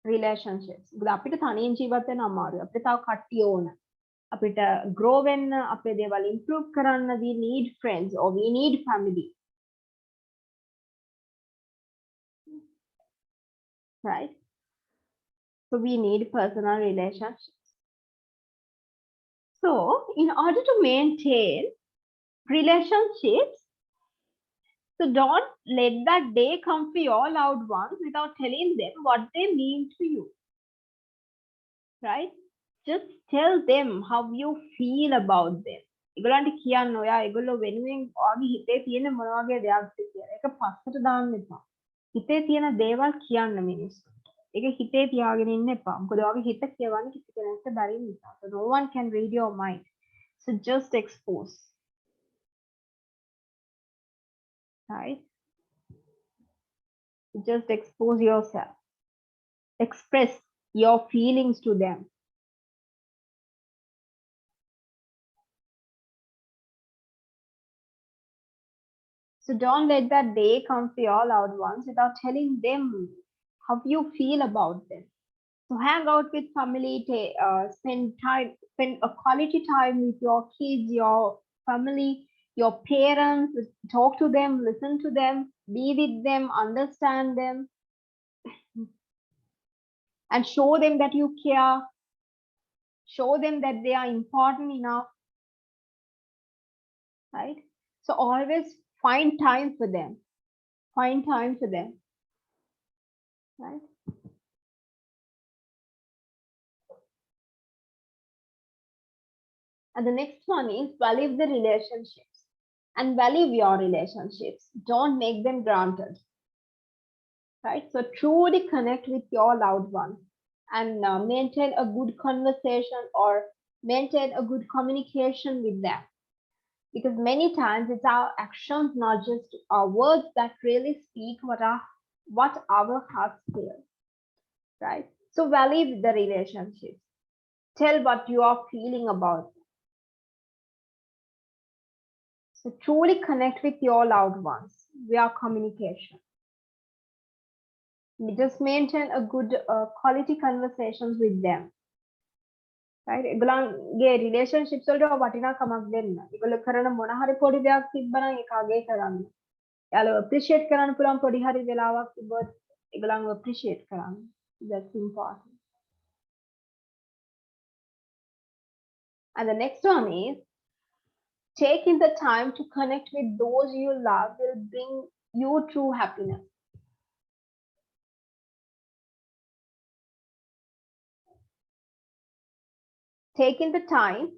relationships. අපිට තනියෙන් ජීවත් වෙන්න අමාරුයි. අපිට තව කට්ටිය ඕන. අපිට grow වෙන්න, අපේ දේවල් improve කරන්න, we need friends or we need family. Right? So we need personal relationships. So in order to maintain relationships, so don't let that day come for your loved ones without telling them what they mean to you. Right? Just tell them how you feel about them. ඒගොල්ලන්ට කියන්න ඔයා ඒගොල්ලෝ වෙනුවෙන් ඔයාගේ හිතේ තියෙන මොන වගේ දෙයක්ද කියලා. ඒක පස්සට දාන්න එපා. හිතේ තියෙන දේවල් කියන්න මිනිස්සුන්ට. ඒක හිතේ තියාගෙන ඉන්න එපා. මොකද ඔයාගේ හිත කියවන්න කිසි කෙනෙක්ට බැරි නිසා. So no one can read your mind. So just expose. Right? Just expose yourself. Express your feelings to them. So don't let that day come for your loved ones without telling them how you feel about them. So hang out with family, spend a quality time with your kids, your family, your parents, talk to them, listen to them, be with them, understand them, and show them that you care, show them that they are important enough, right? So always find time for them, right? And the next one is value the relationships and value your relationships. Don't make them granted, right? So truly connect with your loved ones and maintain a good conversation or maintain a good communication with them. Because many times it's our actions, not just our words, that really speak what our hearts feel, right? So value the relationships. Tell what you are feeling about them. So truly connect with your loved ones via communication. Just maintain a good quality conversations with them. Right? ඒගොල්ලන්ගේ relationships වලට වටිනාකමක් දෙන්න. ඒගොල්ලෝ කරන මොන හරි පොඩි දෙයක් තිබ්බනම් ඒක අගය කරන්න. එයාලව appreciate කරන්න පුළුවන් පොඩි හරි වෙලාවක් තිබ්බොත් ඒගොල්ලන්ව appreciate කරන්න. That's important. And the next one is taking the time to connect with those you love will bring you true happiness. Taking the time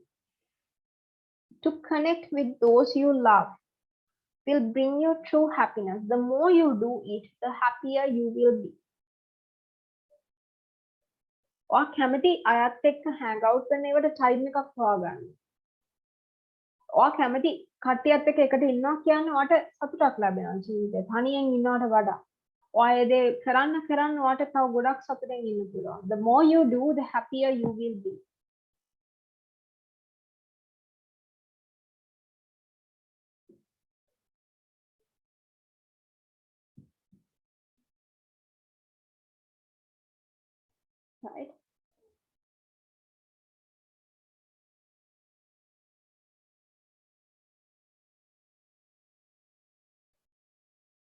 to connect with those you love will bring you true happiness. The more you do it, the happier you will be. Or කැමති අයත් එක්ක hang out කරන ඒවට time එකක් හොයාගන්න. or කැමති කට්ටියත් එක්ක එකට ඉන්නවා කියන්නේ ඔයාට සතුටක් ලැබෙනවා ජීවිතේ. තනියෙන් ඉන්නවට වඩා. ඔයා ඒ දේ කරන්න ඔයාට තව ගොඩක් සතුටින් ඉන්න පුළුවන්. The more you do, the happier you will be. Right?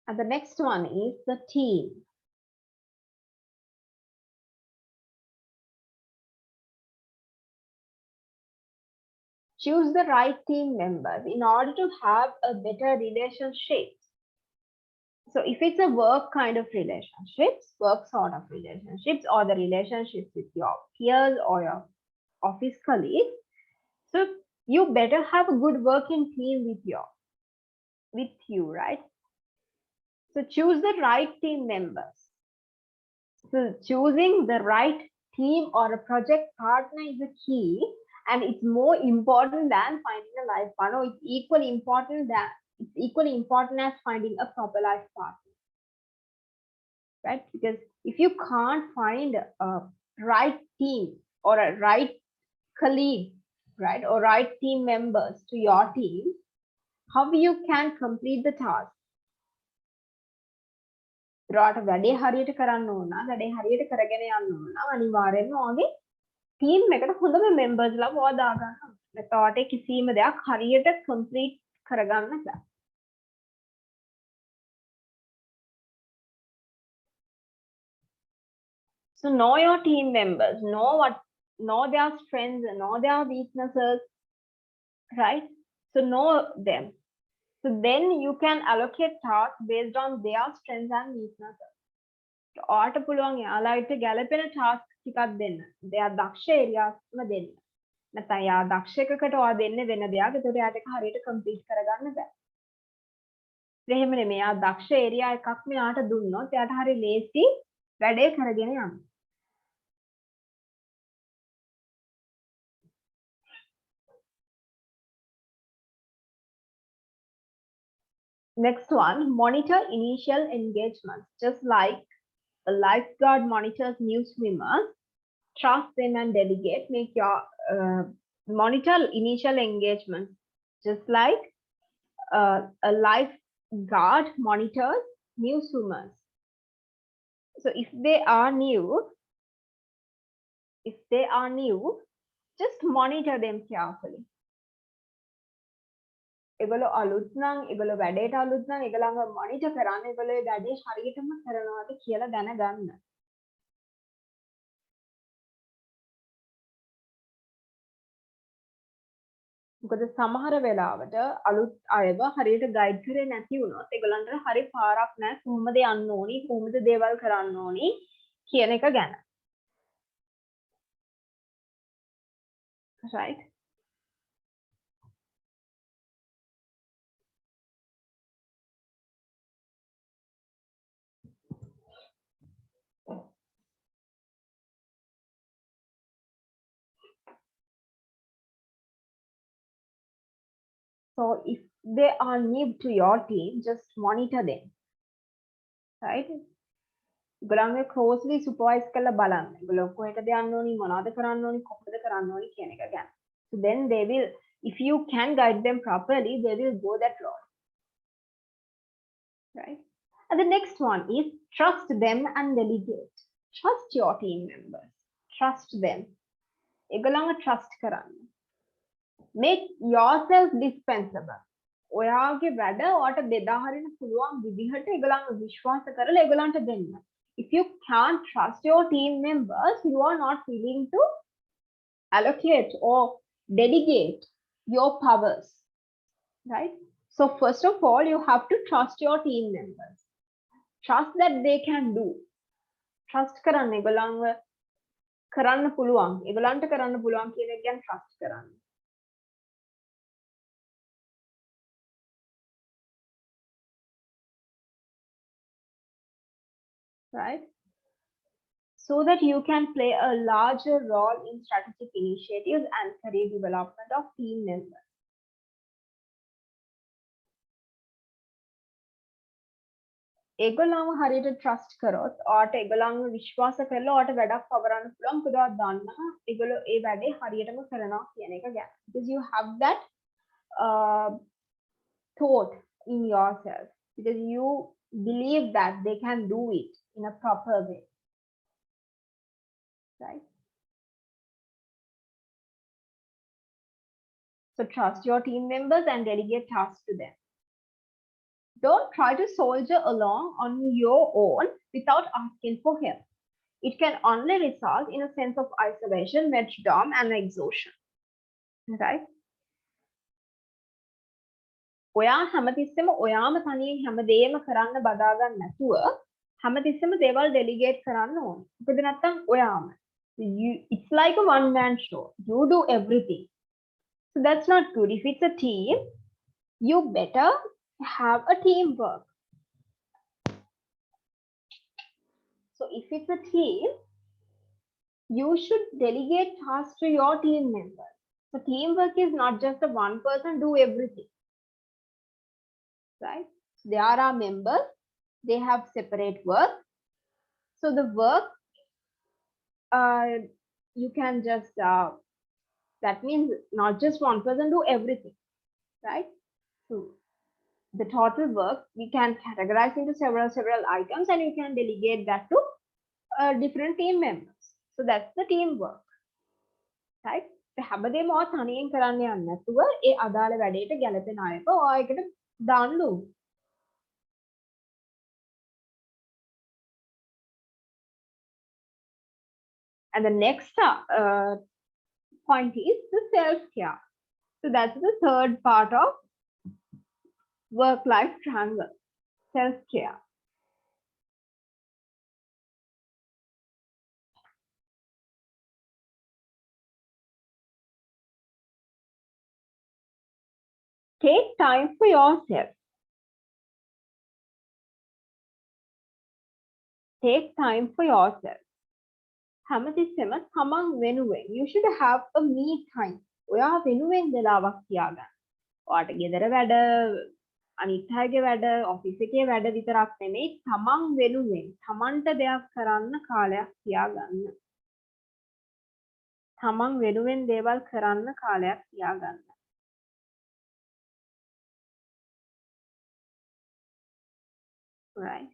And the next one is the team. Choose the right team members in order to have a better relationship. So if it's a work kind of relationships, work sort of relationships, or the relationships with your peers or your office colleagues, so you better have a good working team with you, right? So choose the right team members. So choosing the right team or a project partner is a key, and it's more important than finding a life partner. It's equally important as finding a proper life partner, right? Because if you can't find a right team or a right colleague, right, or right team members to your team, how you can complete the task? රාට වැඩේ හරියට කරන්න ඕන නම් වැඩේ හරියට කරගෙන යන්න ඕන නම් අනිවාර්යෙන්ම ඔයාගේ ටීම් එකට හොඳම මෙම්බර්ස්ලා ඔයා දාගන්න ඕන. නැත්නම් කිසිම දෙයක් හරියට කම්ප්ලීට් කරගන්න බෑ. So know your team members, know their strengths, know their weaknesses, right? So know them. So then you can allocate tasks based on their strengths and weaknesses. ඔයාට පුළුවන් යාළුවාට ගැළපෙන task ටිකක් දෙන්න. එයා දක්ෂ areasම දෙන්න. නැත්නම් යා දක්ෂ එකකට ඔයා දෙන්නේ වෙන දෙයක්. ඒකට එයාට ඒක හරියට complete කරගන්න බෑ. එහෙම නෙමෙයි. යා දක්ෂ area එකක් මෙයාට දුන්නොත් එයාට හරිය ලේසි වැඩේ කරගෙන යන්න. Next one, monitor initial engagements. Just like a lifeguard monitors new swimmers, trust them and delegate. Make your monitor initial engagement. Just like a lifeguard monitors new swimmers. So if they are new, just monitor them carefully. ඒගොල්ලෝ අලුත් නම් ඒගොල්ලෝ වැඩේට අලුත් නම් ඒගොල්ලන්ව monitor කරන්න ඒගොල්ලෝ ඒ වැඩේ හරියටම කරනවාද කියලා දැනගන්න. මොකද සමහර වෙලාවට අලුත් අයව හරියට ගයිඩ් කරේ නැති වුණොත් ඒගොල්ලන්ට හරි පාරක් නැහැ කොහොමද යන්න ඕනි කොහොමද දේවල් කරන්න ඕනි කියන එක ගැන. Right? So if they are new to your team, just monitor them. Right? ඒගොල්ලන්ව closely supervise කරලා බලන්න. ඒගොල්ලෝ කොහෙටද යන්න ඕනි මොනවද කරන්න ඕනි කොහොමද කරන්න ඕනි කියන එක ගැන. So then they will, if you can guide them properly, they will go that road. Right? And the next one is trust them and delegate. Trust your team members. Trust them. ඒගොල්ලන්ව trust කරන්න. Make yourself dispensable. ඔයාගේ වැඩ ඔයාට බෙදා හරින්න පුළුවන් විදිහට ඒගොල්ලන්ව විශ්වාස කරලා ඒගොල්ලන්ට දෙන්න. If you can't trust your team members, you are not willing to allocate or delegate your powers, right? So first of all, you have to trust your team members. Trust that they can do. Trust කරන්න ඒගොල්ලන්ව කරන්න පුළුවන්. ඒගොල්ලන්ට කරන්න පුළුවන් කියන එක ගැන trust කරන්න. Right? So that you can play a larger role in strategic initiatives and career development of team members. ඒගොල්ලන්ව හරියට trust කරොත් ඔයාට ඒගොල්ලන්ව විශ්වාස කරලා ඔයාට වැඩක් පවරන්න පුළුවන්. මොකද ඔයා දන්නවා ඒගොල්ලෝ ඒ වැඩේ හරියටම කරනවා කියන එක ගැන. Because you have that thought in yourself. Because you believe that they can do it in a proper way. Right? So trust your team members and delegate tasks to them. Don't try to soldier along on your own without asking for help. It can only result in a sense of isolation, martyrdom, and exhaustion. Right? ඔයා හැමතිස්සෙම ඔයාම තනියෙන් හැමදේම කරන්න බදා ගන්න නැතුව හැමතිස්සෙම දේවල් ඩෙලිගේට් කරන්න ඕන. මොකද නැත්තම් ඔයාම it's like a one man show. You do everything. So that's not good. If it's a team, you better have a teamwork. So if it's a team, you should delegate tasks to your team members. So teamwork is not just the one person do everything. Right? There are members, they have separate work. So the work, you can just, that means not just one person do everything, right? So the total work we can categorize into several items, and you can delegate that to different team members. So that's the teamwork, right? හැමදේම ඔයා තනියෙන් කරන්න යන්නේ නැතුව ඒ අදාළ වැඩේට ගැලපෙන අයව ඔයා එකට දාන්න ඕනේ. And the next point is the self-care. So that's the third part of work-life triangle, self-care. Take time for yourself. Take time for yourself. හැමතිස්සෙම තමන් වෙනුවෙන්. You should have a me time. ඔයා වෙනුවෙන් වෙලාවක් තියාගන්න. ඔයාට ගෙදර වැඩ, අනිත් අයගේ වැඩ, ඔෆිස් එකේ වැඩ විතරක් නෙමෙයි, තමන් වෙනුවෙන් තමන්ට දෙයක් කරන්න කාලයක් තියාගන්න. තමන් වෙනුවෙන් දේවල් කරන්න කාලයක් තියාගන්න. Right.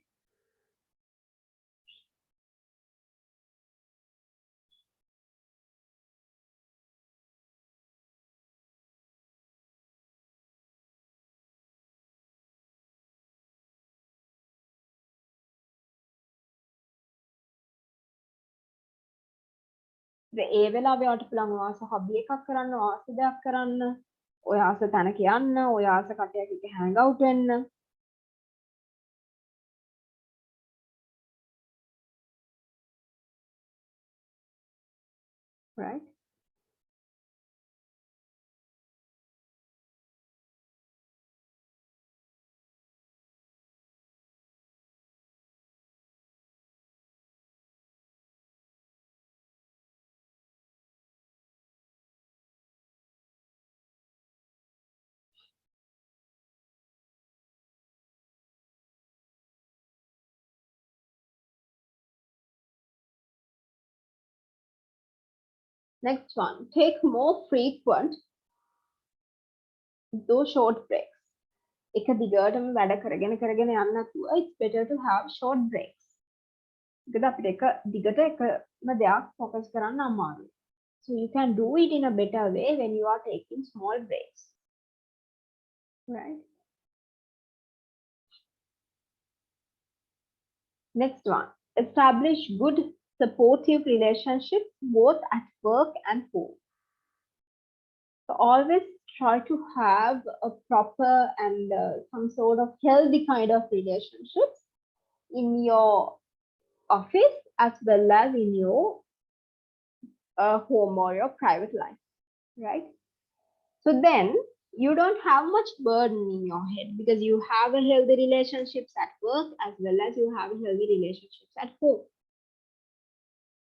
ඒ වෙලාවේ ඔයාට පුළුවන් ඔයාස හොබි එකක් කරන්න, ඔයාස දෙයක් කරන්න, ඔයාස තැනක යන්න, ඔයාස කට්ටියක් එක්ක hang out වෙන්න. Right? Next one, take more frequent those short breaks. එක දිගටම වැඩ කරගෙන යන්න නැතුව it's better to have short breaks. මොකද අපිට එක දිගට එකම දෙයක් focus කරන්න අමාරුයි. So you can do it in a better way when you are taking small breaks. Right? Next one, establish good supportive relationships both at work and home. So always try to have a proper and some sort of healthy kind of relationships in your office as well as in your home or your private life, right? So then you don't have much burden in your head because you have a healthy relationships at work as well as you have healthy relationships at home,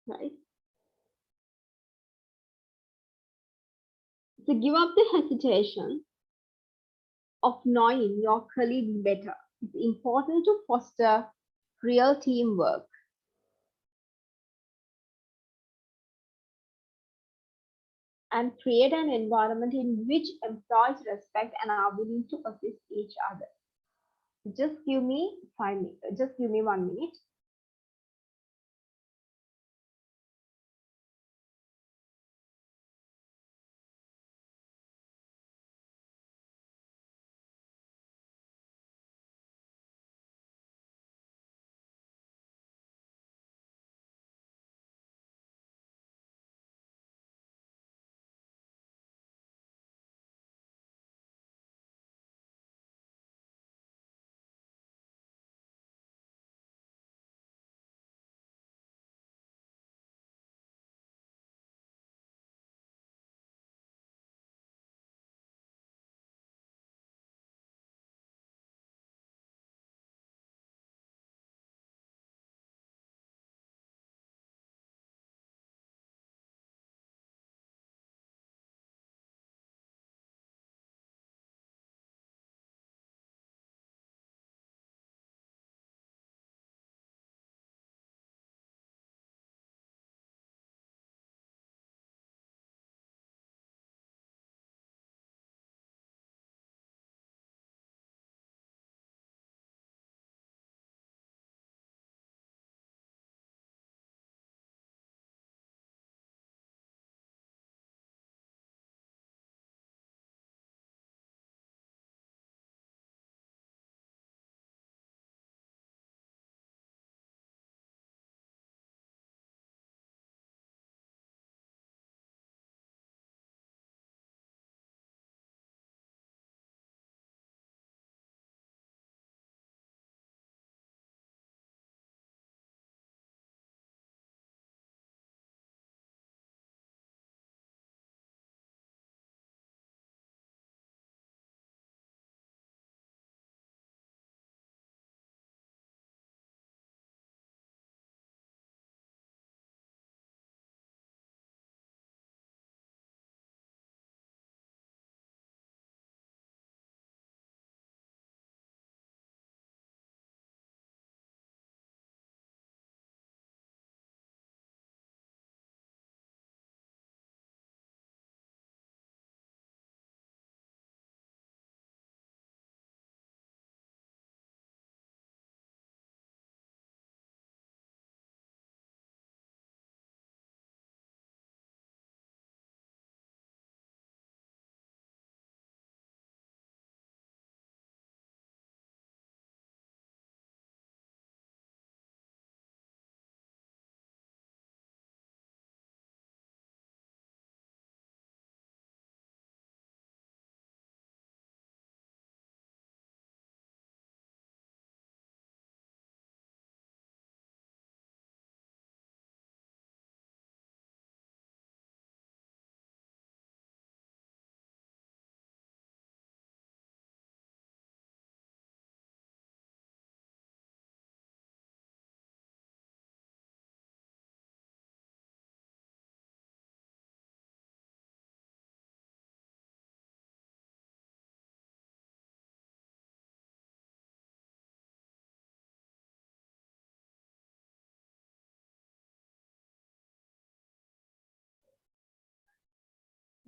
right? So give up the hesitation of knowing your colleagues better. It's important to foster real teamwork. And create an environment in which employees respect and are willing to assist each other. Just give me 5 minutes. Just give me 1 minute.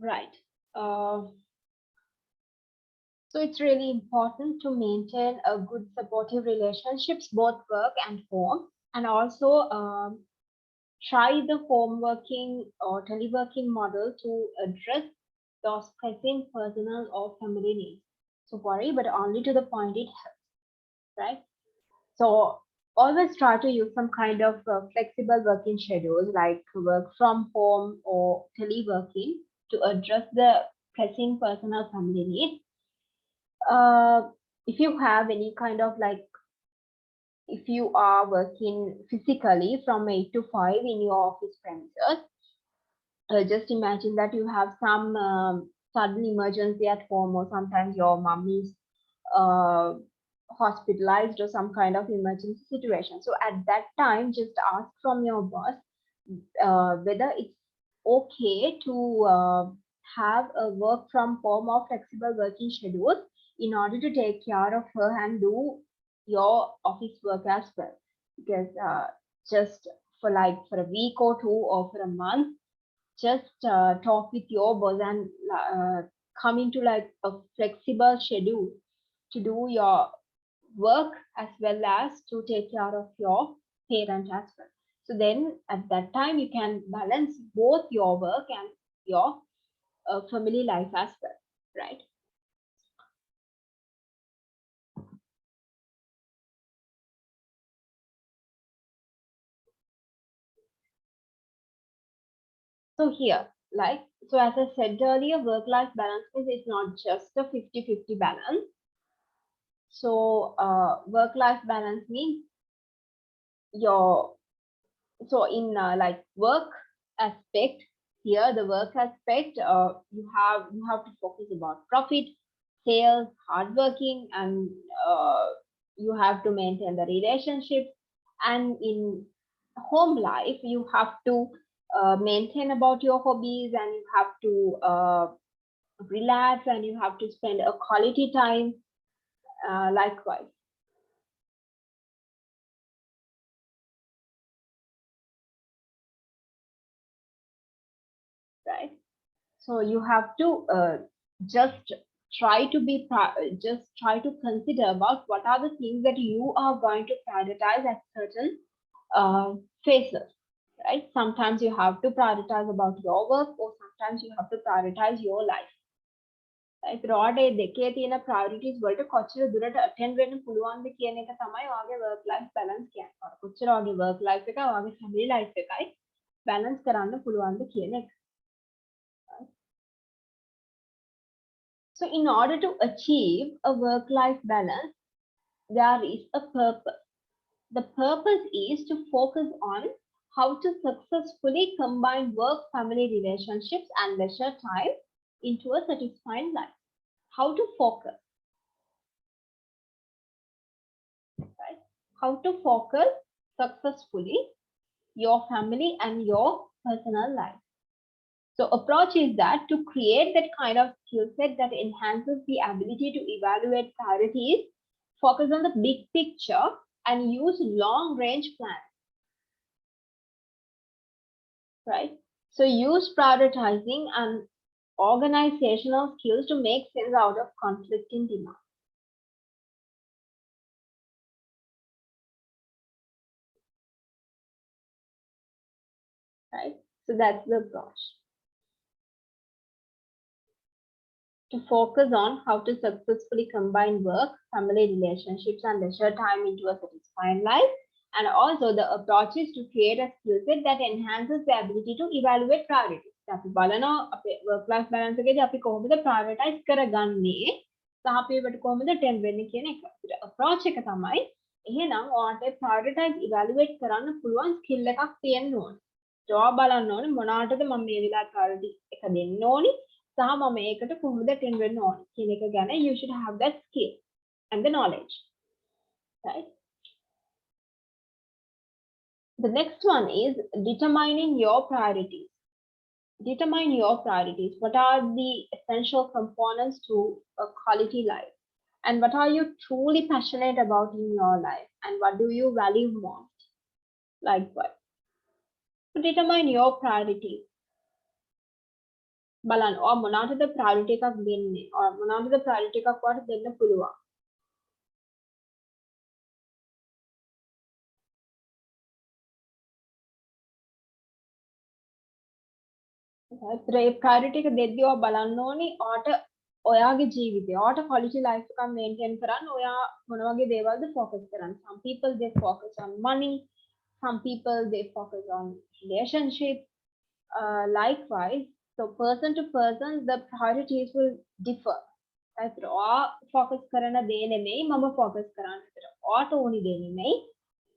Right. Uh, so it's really important to maintain a good supportive relationships, both work and home, and also try the home working or teleworking model to address those pressing personal or family needs. So worry, but only to the point it helps, right? So always try to use some kind of flexible working schedules like work from home or teleworking to address the pressing personal family needs. If you have any kind of like, if you are working physically from 8 to 5 in your office premises, just imagine that you have some sudden emergency at home, or sometimes your mom is uh, hospitalized or some kind of emergency situation. So at that time, just ask from your boss whether it's okay to have a work from home or flexible working schedule in order to take care of her and do your office work as well. Because just for like for a week or two or for a month, just talk with your boss and come into like a flexible schedule to do your work as well as to take care of your parent as well. So then at that time you can balance both your work and your family life as well, right? So here, like, so as I said earlier, work-life balance is not just a 50-50 balance. So work-life balance means your, so in like work aspect, here the work aspect, you have to focus about profit, sales, hard working, and uh, you have to maintain the relationship. And in home life you have to maintain about your hobbies, and you have to relax, and you have to spend a quality time, likewise, right? So you have to just try to be just try to consider about what are the things that you are going to prioritize at certain phases, right? Sometimes you have to prioritize about your work, or sometimes you have to prioritize your life. right? Road ඒ දෙකේ තියෙන priorities වලට කොච්චර දුරට attend වෙන්න පුළුවන්ද කියන එක තමයි ඔයාගේ work life balance කියන්නේ. කොච්චර ඔයාගේ work life එක ඔයාගේ family life එකයි balance කරන්න පුළුවන්ද කියන එක. So in order to achieve a work-life balance, there is a purpose. The purpose is to focus on how to successfully combine work, family relationships, and leisure time into a satisfying life. How to focus, right? How to focus successfully your family and your personal life. So approach is that to create that kind of skill set that enhances the ability to evaluate priorities, focus on the big picture, and use long range plans, right? So use prioritizing and organizational skills to make sense out of conflicting demands, right? So that's the approach. To focus on how to successfully combine work, family relationships, and leisure time into a satisfying life. And also the approach is to create a skill set that enhances the ability to evaluate priorities. අපි බලනවා අපේ work life balance එකේදී අපි කොහොමද prioritize කරගන්නේ සහ අපි ඒකට කොහොමද tend වෙන්නේ කියන එක. approach එක තමයි එහෙනම් ඔයාට prioritize evaluate කරන්න පුළුවන් skill එකක් තියෙන්න ඕනේ. ජවා බලන්න ඕනේ මොනකටද මම මේ වෙලාවට priority එක දෙන්න ඕනේ සහ මම ඒකට කොහොමද attend වෙන්න ඕනේ කියන එක ගැන you should have that skill and the knowledge, right? The next one is determining your priorities. Determine your priorities. What are the essential components to a quality life? And what are you truly passionate about in your life? And what do you value most? Like what? To determine your priorities. බලන්න ඔය මොනවටද priority එකක් දෙන්නේ ඔය මොනවටද priority එකක් වට දෙන්න පුළුවන් ඒතර ඒ ප්‍රයොරිටි එක දෙද්දී ඔය බලන්න ඕනි ඔයාට ඔයාගේ ජීවිතය ඔයාට quality life එකක් maintain කරන්න ඔයා මොන වගේ දේවල්ද focus කරන්නේ some people they focus on money some people they focus on relationship likewise so person to person the priorities will differ ඒතර ඔයා focus කරන දේ නෙමෙයි මම focus කරන්නේ ඒතර ඔයාට ඕනි දේ නෙමෙයි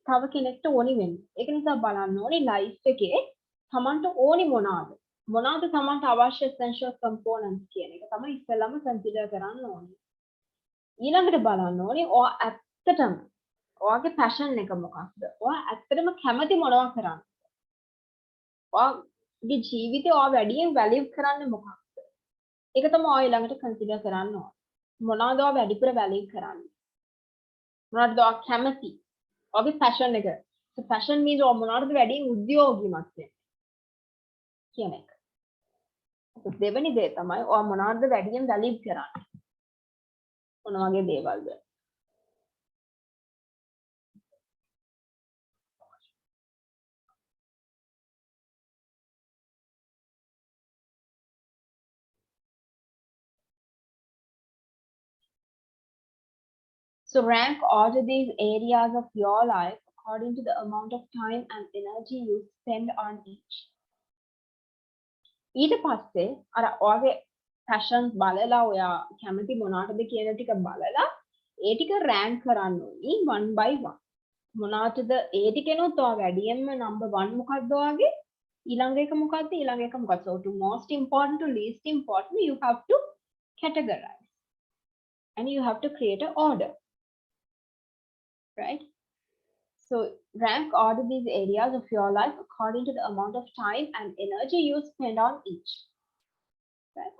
තව කෙනෙක්ට ඕනි වෙන්නේ ඒක නිසා බලන්න ඕනි life එකේ තමන්ට ඕනි මොනවාද තමන්ට අවශ්‍ය essential components කියන එක තමයි ඉස්සෙල්ලාම consider කරන්න ඕනේ. ඊළඟට බලන්න ඕනේ ඔයා ඇත්තටම ඔයාගේ passion එක මොකක්ද? ඔයා ඇත්තටම කැමති මොනවා කරන්නද? ඔයාගේ ජීවිතේ ඔයා වැඩියෙන් value කරන්නේ මොකක්ද? ඒක තමයි ඔයා ඊළඟට consider කරන්න ඕනේ. මොනවාද ඔයා වැඩිපුර value කරන්නේ? මොනවද ඔයා කැමති? ඔයාගේ passion එක. So passion means ඔයා මොනවද වැඩියෙන් උද්‍යෝගීමත් වෙන්නේ කියන එක. දෙවෙනි දේ තමයි ඔයා මොනවද වැඩියෙන් වැලිව් කරන්නේ මොන වගේ දේවල්ද So rank order these areas of your life according to the amount of time and energy you spend on each. ඊට පස්සේ අර ඔයාගේ passions බලලා ඔයා කැමති මොනවටද කියන ටික බලලා ඒ ටික rank කරන්න ඕනි one by one. මොනවටද ඒ ටිකෙනොත් ඔයා වැඩියෙන්ම number 1 මොකක්ද ඔයාගේ ඊළඟ එක මොකක්ද ඊළඟ එක මොකක්ද so to most important to least important you have to categorize and you have to create an order. Right? So rank order these areas of your life according to the amount of time and energy you spend on each. Right?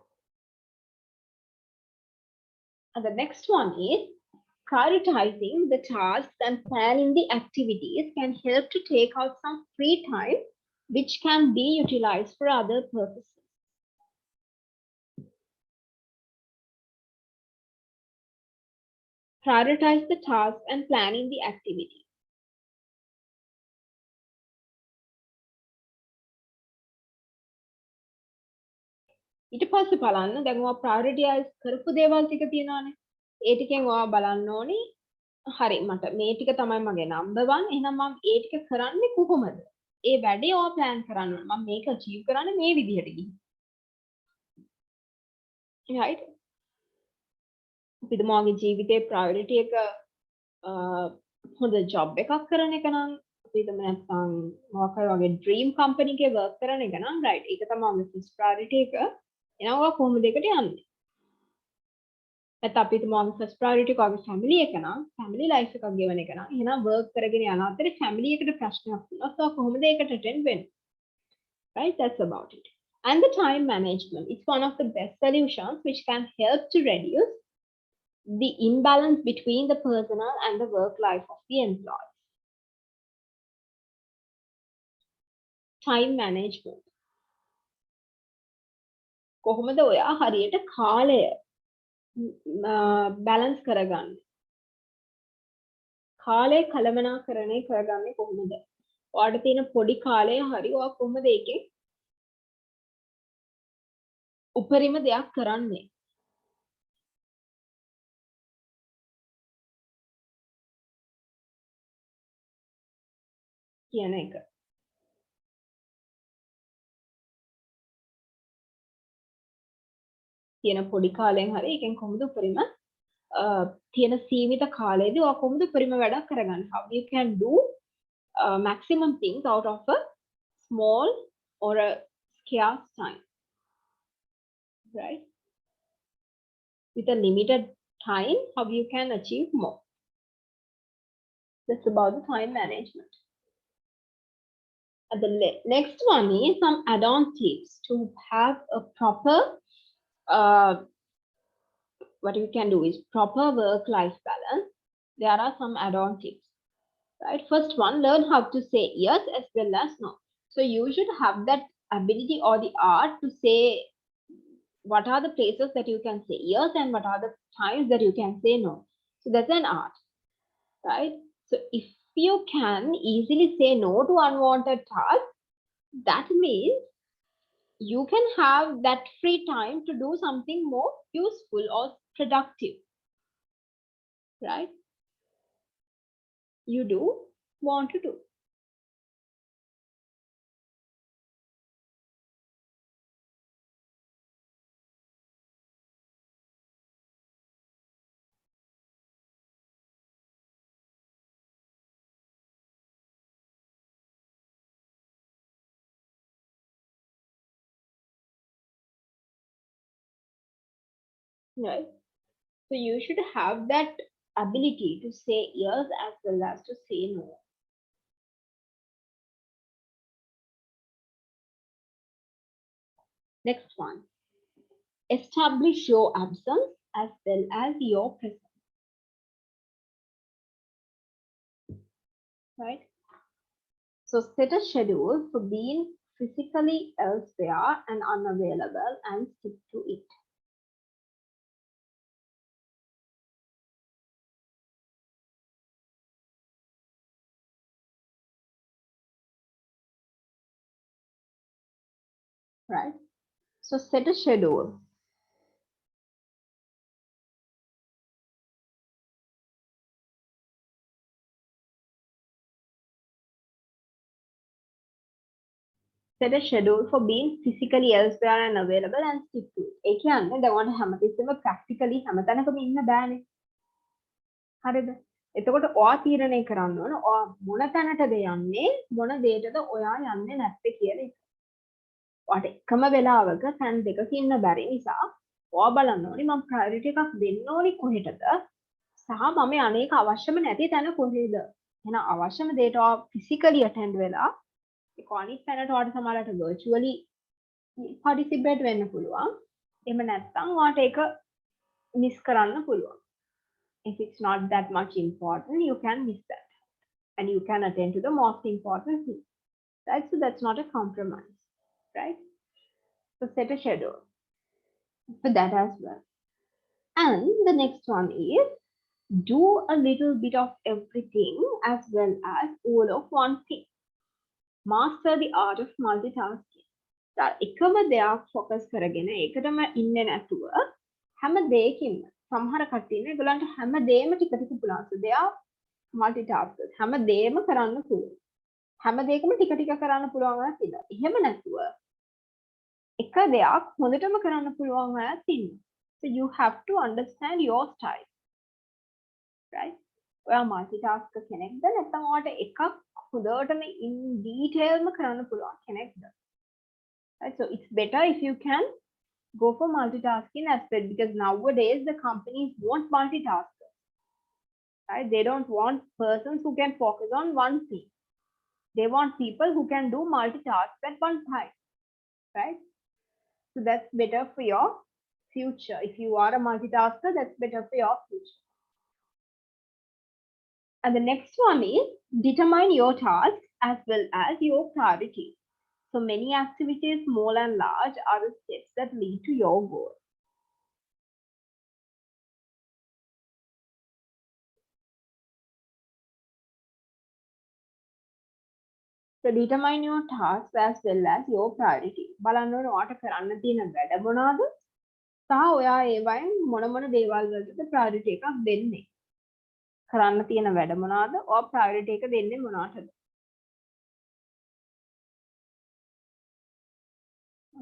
And the next one is prioritizing the tasks and planning the activities can help to take out some free time which can be utilized for other purposes. Prioritize the task and planning the activity. ඊට පස්සේ බලන්න දැන් ඔයා ප්‍රයොරිටයිස් කරපු දේවල් ටික තියෙනවානේ ඒ ටිකෙන් ඔයා බලන්න ඕනි හරි මට මේ ටික තමයි මගේ නම්බර් 1 එහෙනම් මම ඒ ටික කරන්නේ කොහොමද ඒ වැඩේ ඔයා ප්ලෑන් කරන්න ඕනේ මම මේක අචීව් කරන්නේ මේ විදිහට ගිහින් right අපිට මගේ ජීවිතේ ප්‍රයොරිටි එක හොඳ ජොබ් එකක් කරන එක නම් අපිට නැත්නම් මොකක් හරි වගේ ඩ්‍රීම් කම්පැනි එකේ වර්ක් කරන එක නම් right ඒක තමයි මගේ ෆස්ට් ප්‍රයොරිටි එක එනවා කොහොමද ඒකට යන්නේ නැත්නම් අපිට මගේ ෆස්ට් ප්‍රයොරිටි එක වගේ ෆැමිලි එක නම් ෆැමිලි ලයිෆ් එකක් ගෙවන එක නම් එහෙනම් වර්ක් කරගෙන යන අතරේ ෆැමිලි එකට ප්‍රශ්නයක් වුණොත් ඔය කොහොමද ඒකට අටෙන්ඩ් වෙන්නේ right that's about it and the time management it's one of the best solutions which can help to reduce the imbalance between the personal and the work life of the employee. Time management. කොහොමද ඔයා හරියට කාලය balance කරගන්නේ? කාලය කළමනාකරණය කරගන්නේ කොහොමද? ඔයාට තියෙන පොඩි කාලය හරි ඔයා කොහොමද ඒකේ උපරිම දෙයක් කරන්නේ? කියන එක. තියෙන පොඩි කාලයෙන් හරි එකෙන් කොහොමද උපරිම තියෙන සීමිත කාලයේදී ඔයා කොහොමද උපරිම වැඩක් කරගන්නේ? How you can do maximum things out of a small or a scarce time. Right? With a limited time, how you can achieve more. That's about the time management. And the next one is some add-on tips to have a proper what you can do is proper work-life balance. There are some add-on tips. Right? First one, learn how to say yes as well as no. So you should have that ability or the art to say what are the places that you can say yes and what are the times that you can say no. So that's an art, right? So if you can easily say no to unwanted tasks, that means you can have that free time to do something more useful or productive, right? You do want to do, right? So you should have that ability to say yes as well as to say no. Next one, establish your absence as well as your presence, right? So set a schedule for being physically elsewhere and unavailable and stick to it. Right? So set a schedule. Set a schedule for being physically elsewhere and available and stick to it. ඒ කියන්නේ දැන් හැමතිස්සෙම practically හැමතැනකම ඉන්න බෑනේ. හරිද? එතකොට ඔයා තීරණය කරන්න ඕන ඔයා මොන තැනටද යන්නේ මොන දේටද ඔයා යන්නේ නැත්තේ කියන එක. ඔයාට එකම වෙලාවක තැන් දෙකක ඉන්න බැරි නිසා ඔයා බලන්න ඕනි මම ප්‍රයොරිටි එකක් දෙන්න ඕනි කොහෙටද සහ මම අනේක අවශ්‍යම නැති තැන කොහෙද. එහෙනම් අවශ්‍යම දේට ඔයා physically attend වෙලා ඒක අනිත් තැනට ඔයාට සමහරවිට virtually participate වෙන්න පුළුවන්. එහෙම නැත්නම් ඔයාට ඒක miss කරන්න පුළුවන්. If it's not that much important, you can miss that. And you can attend to the most important thing. Right? So that's not a compromise. Right? So set a schedule for that as well. And the next one is do a little bit of everything as well as all of one thing. Master the art of multitasking. එකම දෙයක් focus කරගෙන ඒකටම ඉන්නේ නැතුව හැම දෙයකින්ම සමහර කට්ටිය ඉන්නේ ඒගොල්ලන්ට හැම දෙයක්ම ටික ටික පුළුවන්. So they are multitaskers. හැම දෙයක්ම කරන්න පුළුවන්. හැම දෙයකම ටික ටික කරන්න පුළුවන් අය ඉන්නවා. එහෙම නැතුව එක දෙයක් හොඳටම කරන්න පුළුවන් අයත් ඉන්නවා. So you have to understand your style. Right? ඔයා multitasker කෙනෙක්ද නැත්නම් ඔයාට එකක් හොඳටම in detailම කරන්න පුළුවන් කෙනෙක්ද? Right? So it's better if you can go for multitasking aspect because nowadays the companies want multitaskers. Right? They don't want persons who can focus on one thing. They want people who can do multitask at one time. Right? So that's better for your future. If you are a multitasker, that's better for your future. And the next one is determine your task as well as your priority. So many activities, small and large, are the steps that lead to your goal. So determine your tasks as well as your priority. බලන්න ඕන ඔයාට කරන්න තියෙන වැඩ මොනවාද? සහ ඔයා ඒවයින් මොන මොන දේවල් වලටද priority එකක් දෙන්නේ? කරන්න තියෙන වැඩ මොනවාද? ඔයා priority එක දෙන්නේ මොනවටද?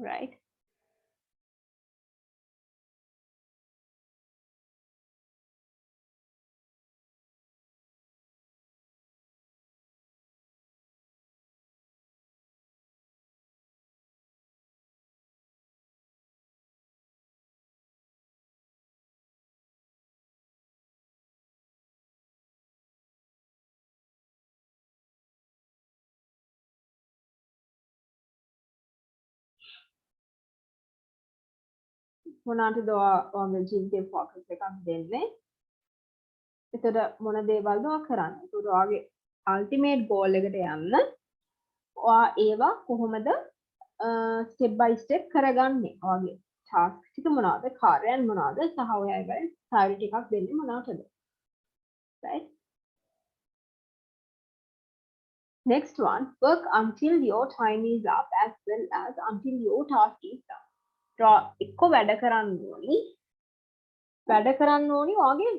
Right? මොනවටද ඔයාගේ ජීවිතේ focus එකක් දෙන්නේ? එතකොට මොන දේවල්ද ඔයා කරන්නේ? එතකොට ඔයාගේ ultimate goal එකට යන්න ඔයා ඒවා කොහොමද step by step කරගන්නේ? ඔයාගේ task ටික මොනවාද? කාර්යයන් මොනවාද? සහ ඔයා ඒවලින් priority එකක් දෙන්නේ මොනවටද? Right? Next one, work until your time is up as well as until your task is done. එක්ක වැඩ කරන්න ඕනි. වැඩ කරන්න ඕනි ඔයාගේ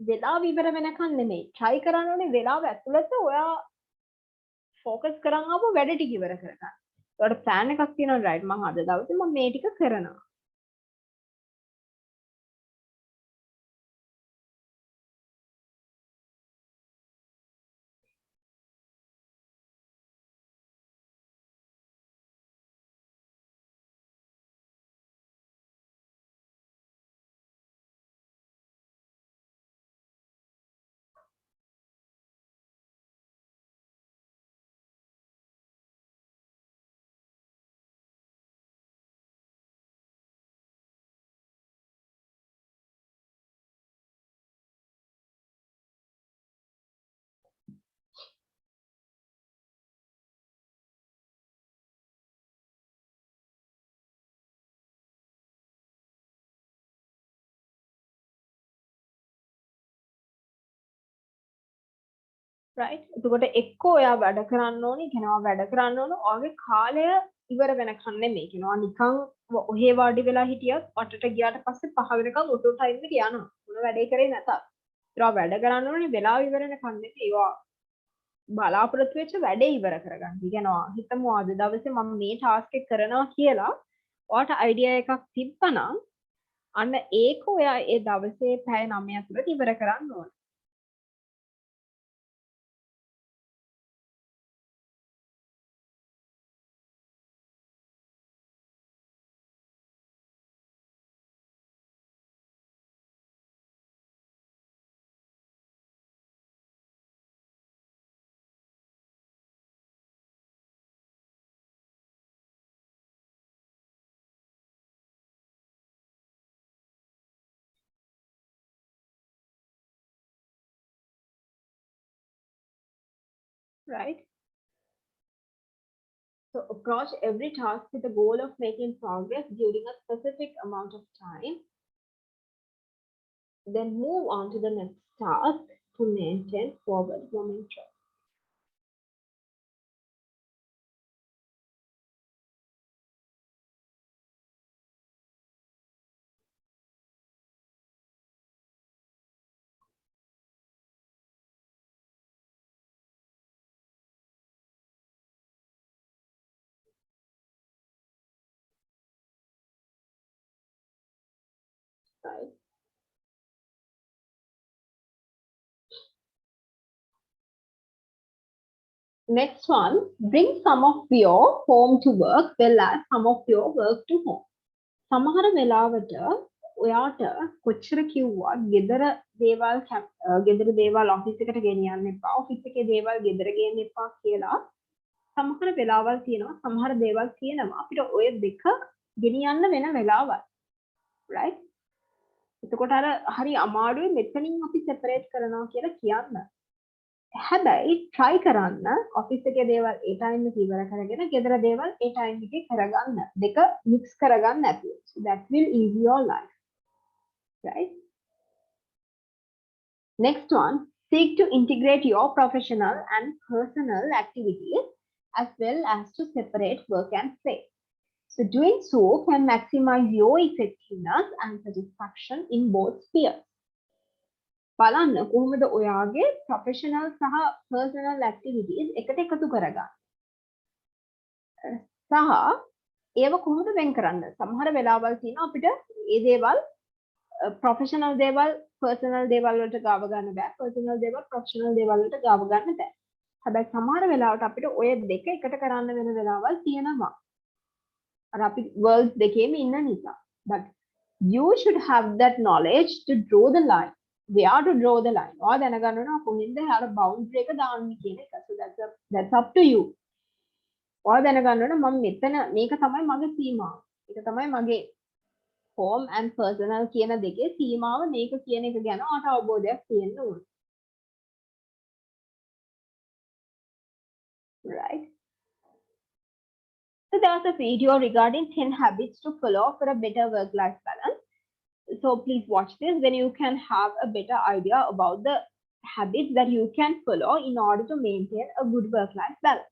වෙලාව ඉවර වෙනකන් නෙමෙයි. try කරන්න ඕනේ වෙලාව ඇතුළත ඔයා focus කරන් ආපු වැඩ ටික ඉවර කරගන්න. ඒකට plan එකක් තියෙනවා right මම අද දවසේ මම මේ ටික කරනවා. right එතකොට එක්ක ඔයා වැඩ කරන්න ඕනේ කියනවා වැඩ කරන්න ඕන ඔයාගේ කාලය ඉවර වෙනකන් නෙමෙයි කියනවා නිකන් ඔහේ වාඩි වෙලා හිටියත් වටට ගියාට පස්සේ 5 වෙනකන් ඔටෝ ටයිම් එක යනවා මොන වැඩේ කරේ නැතත් ඒවා වැඩ කරන්න ඕනේ වෙලාව ඉවර වෙනකන් නෙමෙයි ඒවා බලාපොරොත්තු වෙච්ච වැඩේ ඉවර කරගන්න. කියනවා හිතමු අද දවසේ මම මේ ටාස්ක් එක කරනවා කියලා ඔයාට අයිඩියා එකක් තිබ්බනම් අන්න ඒක ඔයා ඒ දවසේ පැය 9 ඇතුළත ඉවර කරන්න ඕනේ. Right? So approach every task with the goal of making progress during a specific amount of time. Then move on to the next task to maintain forward momentum. Right? Next one, bring some of your home to work well as some of your work to home. සමහර වෙලාවට ඔයාට කොච්චර කිව්වත් ගෙදර දේවල් ගෙදර දේවල් office එකට ගෙනියන්න එපා ඔෆිස් එකේ දේවල් ගෙදර ගේන්න එපා කියලා සමහර වෙලාවල් තියෙනවා සමහර දේවල් තියෙනවා අපිට ඔය දෙක ගෙනියන්න වෙන වෙලාවල් right එතකොට අර හරි අමාරුයි මෙතනින් අපි සෙපරේට් කරනවා කියලා කියන්න හැබැයි try කරන්න ඔෆිස් එකේ දේවල් ඒ ටයිම් එකේ ඉවර කරගෙන ගෙදර දේවල් ඒ ටයිම් එකේ කරගන්න දෙක mix කරගන්න නැතුව so that will ease your life right next one seek to integrate your professional and personal activities as well as to separate work and play so doing so can maximize your effectiveness and satisfaction in both spheres බලන්න කොහොමද ඔයාගේ professional සහ personal activities එකට එකතු කරගන්න. සහ ඒව කොහොමද වෙන් කරන්න? සමහර වෙලාවල් තියෙනවා අපිට ඒ දේවල් ප්‍රොෆෙෂනල් දේවල් පර්සනල් දේවල් වලට ගාව ගන්න බෑ. පර්සනල් දේවල් ප්‍රොෆෙෂනල් දේවල් වලට ගාව ගන්න බෑ. හැබැයි සමහර වෙලාවට අපිට ඔය දෙක එකට කරන්න වෙන වෙලාවල් තියෙනවා. අර අපි worlds දෙකේම ඉන්න නිසා. But you should have that knowledge to draw the line. Where to draw the line or දැනගන්න ඕන කොහෙන්ද යාර boundary එක දාන්නේ කියන එක so that's up to you ඔයා දැනගන්න ඕන මම මෙතන මේක තමයි මගේ සීමාව ඒක තමයි මගේ home and personal කියන දෙකේ සීමාව මේක කියන එක ගැන ඔයාට අවබෝධයක් තියෙන්න ඕන right So there's a video regarding 10 habits to follow for a better work-life balance. So please watch this, then you can have a better idea about the habits that you can follow in order to maintain a good work-life balance.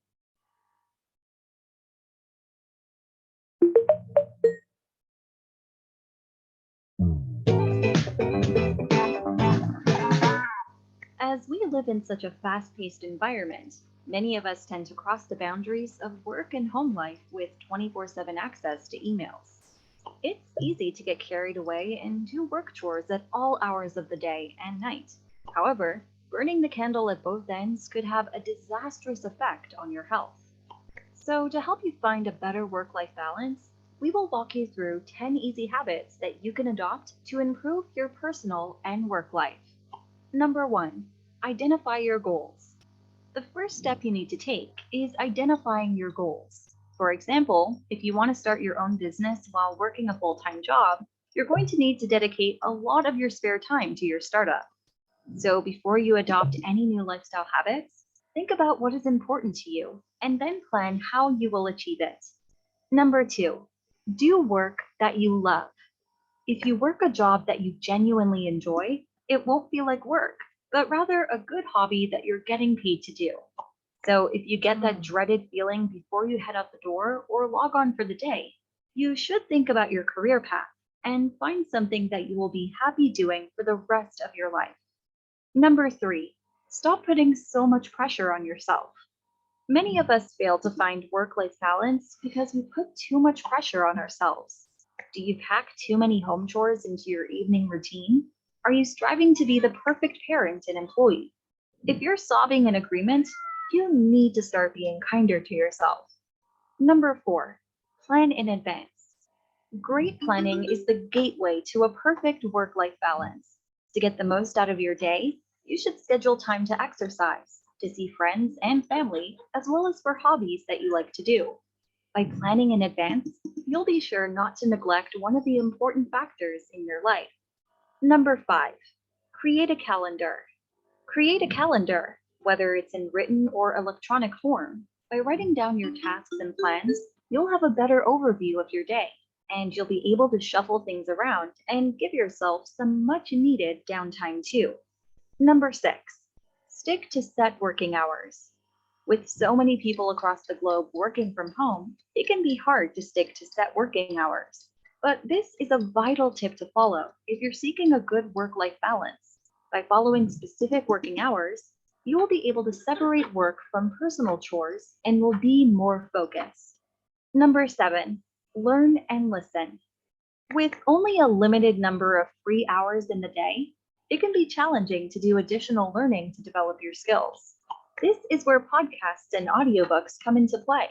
As we live in such a fast paced environment, many of us tend to cross the boundaries of work and home life with 24/7 access to emails. It's easy to get carried away and do work chores at all hours of the day and night. However, burning the candle at both ends could have a disastrous effect on your health. So, to help you find a better work life balance, we will walk you through 10 easy habits that you can adopt to improve your personal and work life. Number 1, identify your goals. The first step you need to take is identifying your goals. For example, if you want to start your own business while working a full-time job, you're going to need to dedicate a lot of your spare time to your startup. So before you adopt any new lifestyle habits, think about what is important to you and then plan how you will achieve it. Number 2, do work that you love. If you work a job that you genuinely enjoy, it won't feel like work, but rather a good hobby that you're getting paid to do. So if you get that dreaded feeling before you head out the door or log on for the day, you should think about your career path and find something that you will be happy doing for the rest of your life. Number 3, stop putting so much pressure on yourself. Many of us fail to find work life balance because we put too much pressure on ourselves. Do you pack too many home chores into your evening routine? Are you striving to be the perfect parent and employee? If you're solving an agreement, you need to start being kinder to yourself. Number 4, plan in advance. Great planning is the gateway to a perfect work life balance. To get the most out of your day, you should schedule time to exercise, to see friends and family, as well as for hobbies that you like to do. By planning in advance, you'll be sure not to neglect one of the important factors in your life. Number 5, create a calendar. Create a calendar, whether it's in written or electronic form. By writing down your tasks and plans, you'll have a better overview of your day, and you'll be able to shuffle things around and give yourself some much needed downtime too. Number 6, stick to set working hours. With so many people across the globe working from home, it can be hard to stick to set working hours. But this is a vital tip to follow if you're seeking a good work life balance. By following specific working hours, you will be able to separate work from personal chores and will be more focused. Number 7, learn and listen. With only a limited number of free hours in the day, it can be challenging to do additional learning to develop your skills. This is where podcasts and audiobooks come into play.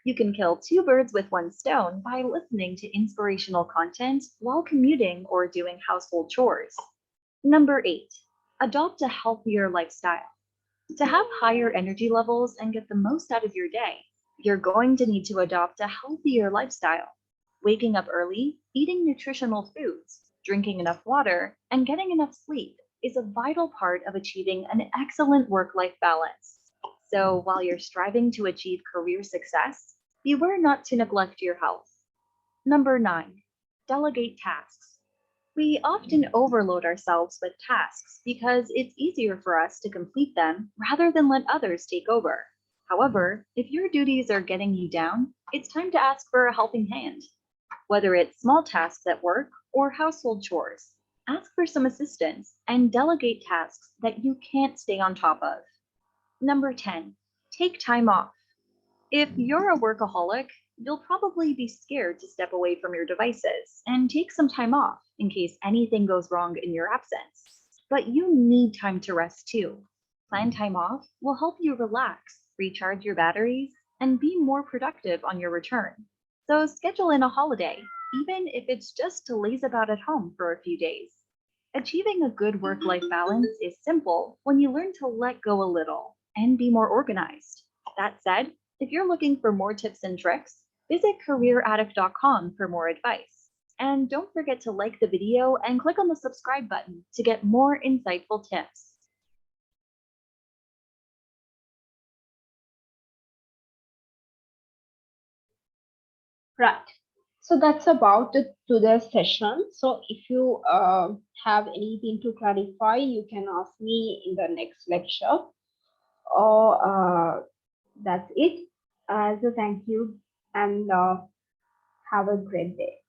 You can kill two birds with one stone by listening to inspirational content while commuting or doing household chores. Number 8, adopt a healthier lifestyle. To have higher energy levels and get the most out of your day, you're going to need to adopt a healthier lifestyle. Waking up early, eating nutritional foods, drinking enough water, and getting enough sleep is a vital part of achieving an excellent work-life balance. So while you're striving to achieve career success, beware not to neglect your health. Number 9, delegate tasks. We often overload ourselves with tasks because it's easier for us to complete them rather than let others take over. However, if your duties are getting you down, it's time to ask for a helping hand. Whether it's small tasks at work or household chores, ask for some assistance and delegate tasks that you can't stay on top of. Number 10, take time off. If you're a workaholic, you'll probably be scared to step away from your devices and take some time off in case anything goes wrong in your absence. But you need time to rest too. Planned time off will help you relax, recharge your batteries, and be more productive on your return. So schedule in a holiday, even if it's just to laze about at home for a few days. Achieving a good work life balance is simple when you learn to let go a little and be more organized. That said, if you're looking for more tips and tricks, visit careeraddict.com for more advice. And don't forget to like the video and click on the subscribe button to get more insightful tips. Right. So that's about it to the session. So if you have anything to clarify, you can ask me in the next lecture. Or that's it. So thank you and have a great day.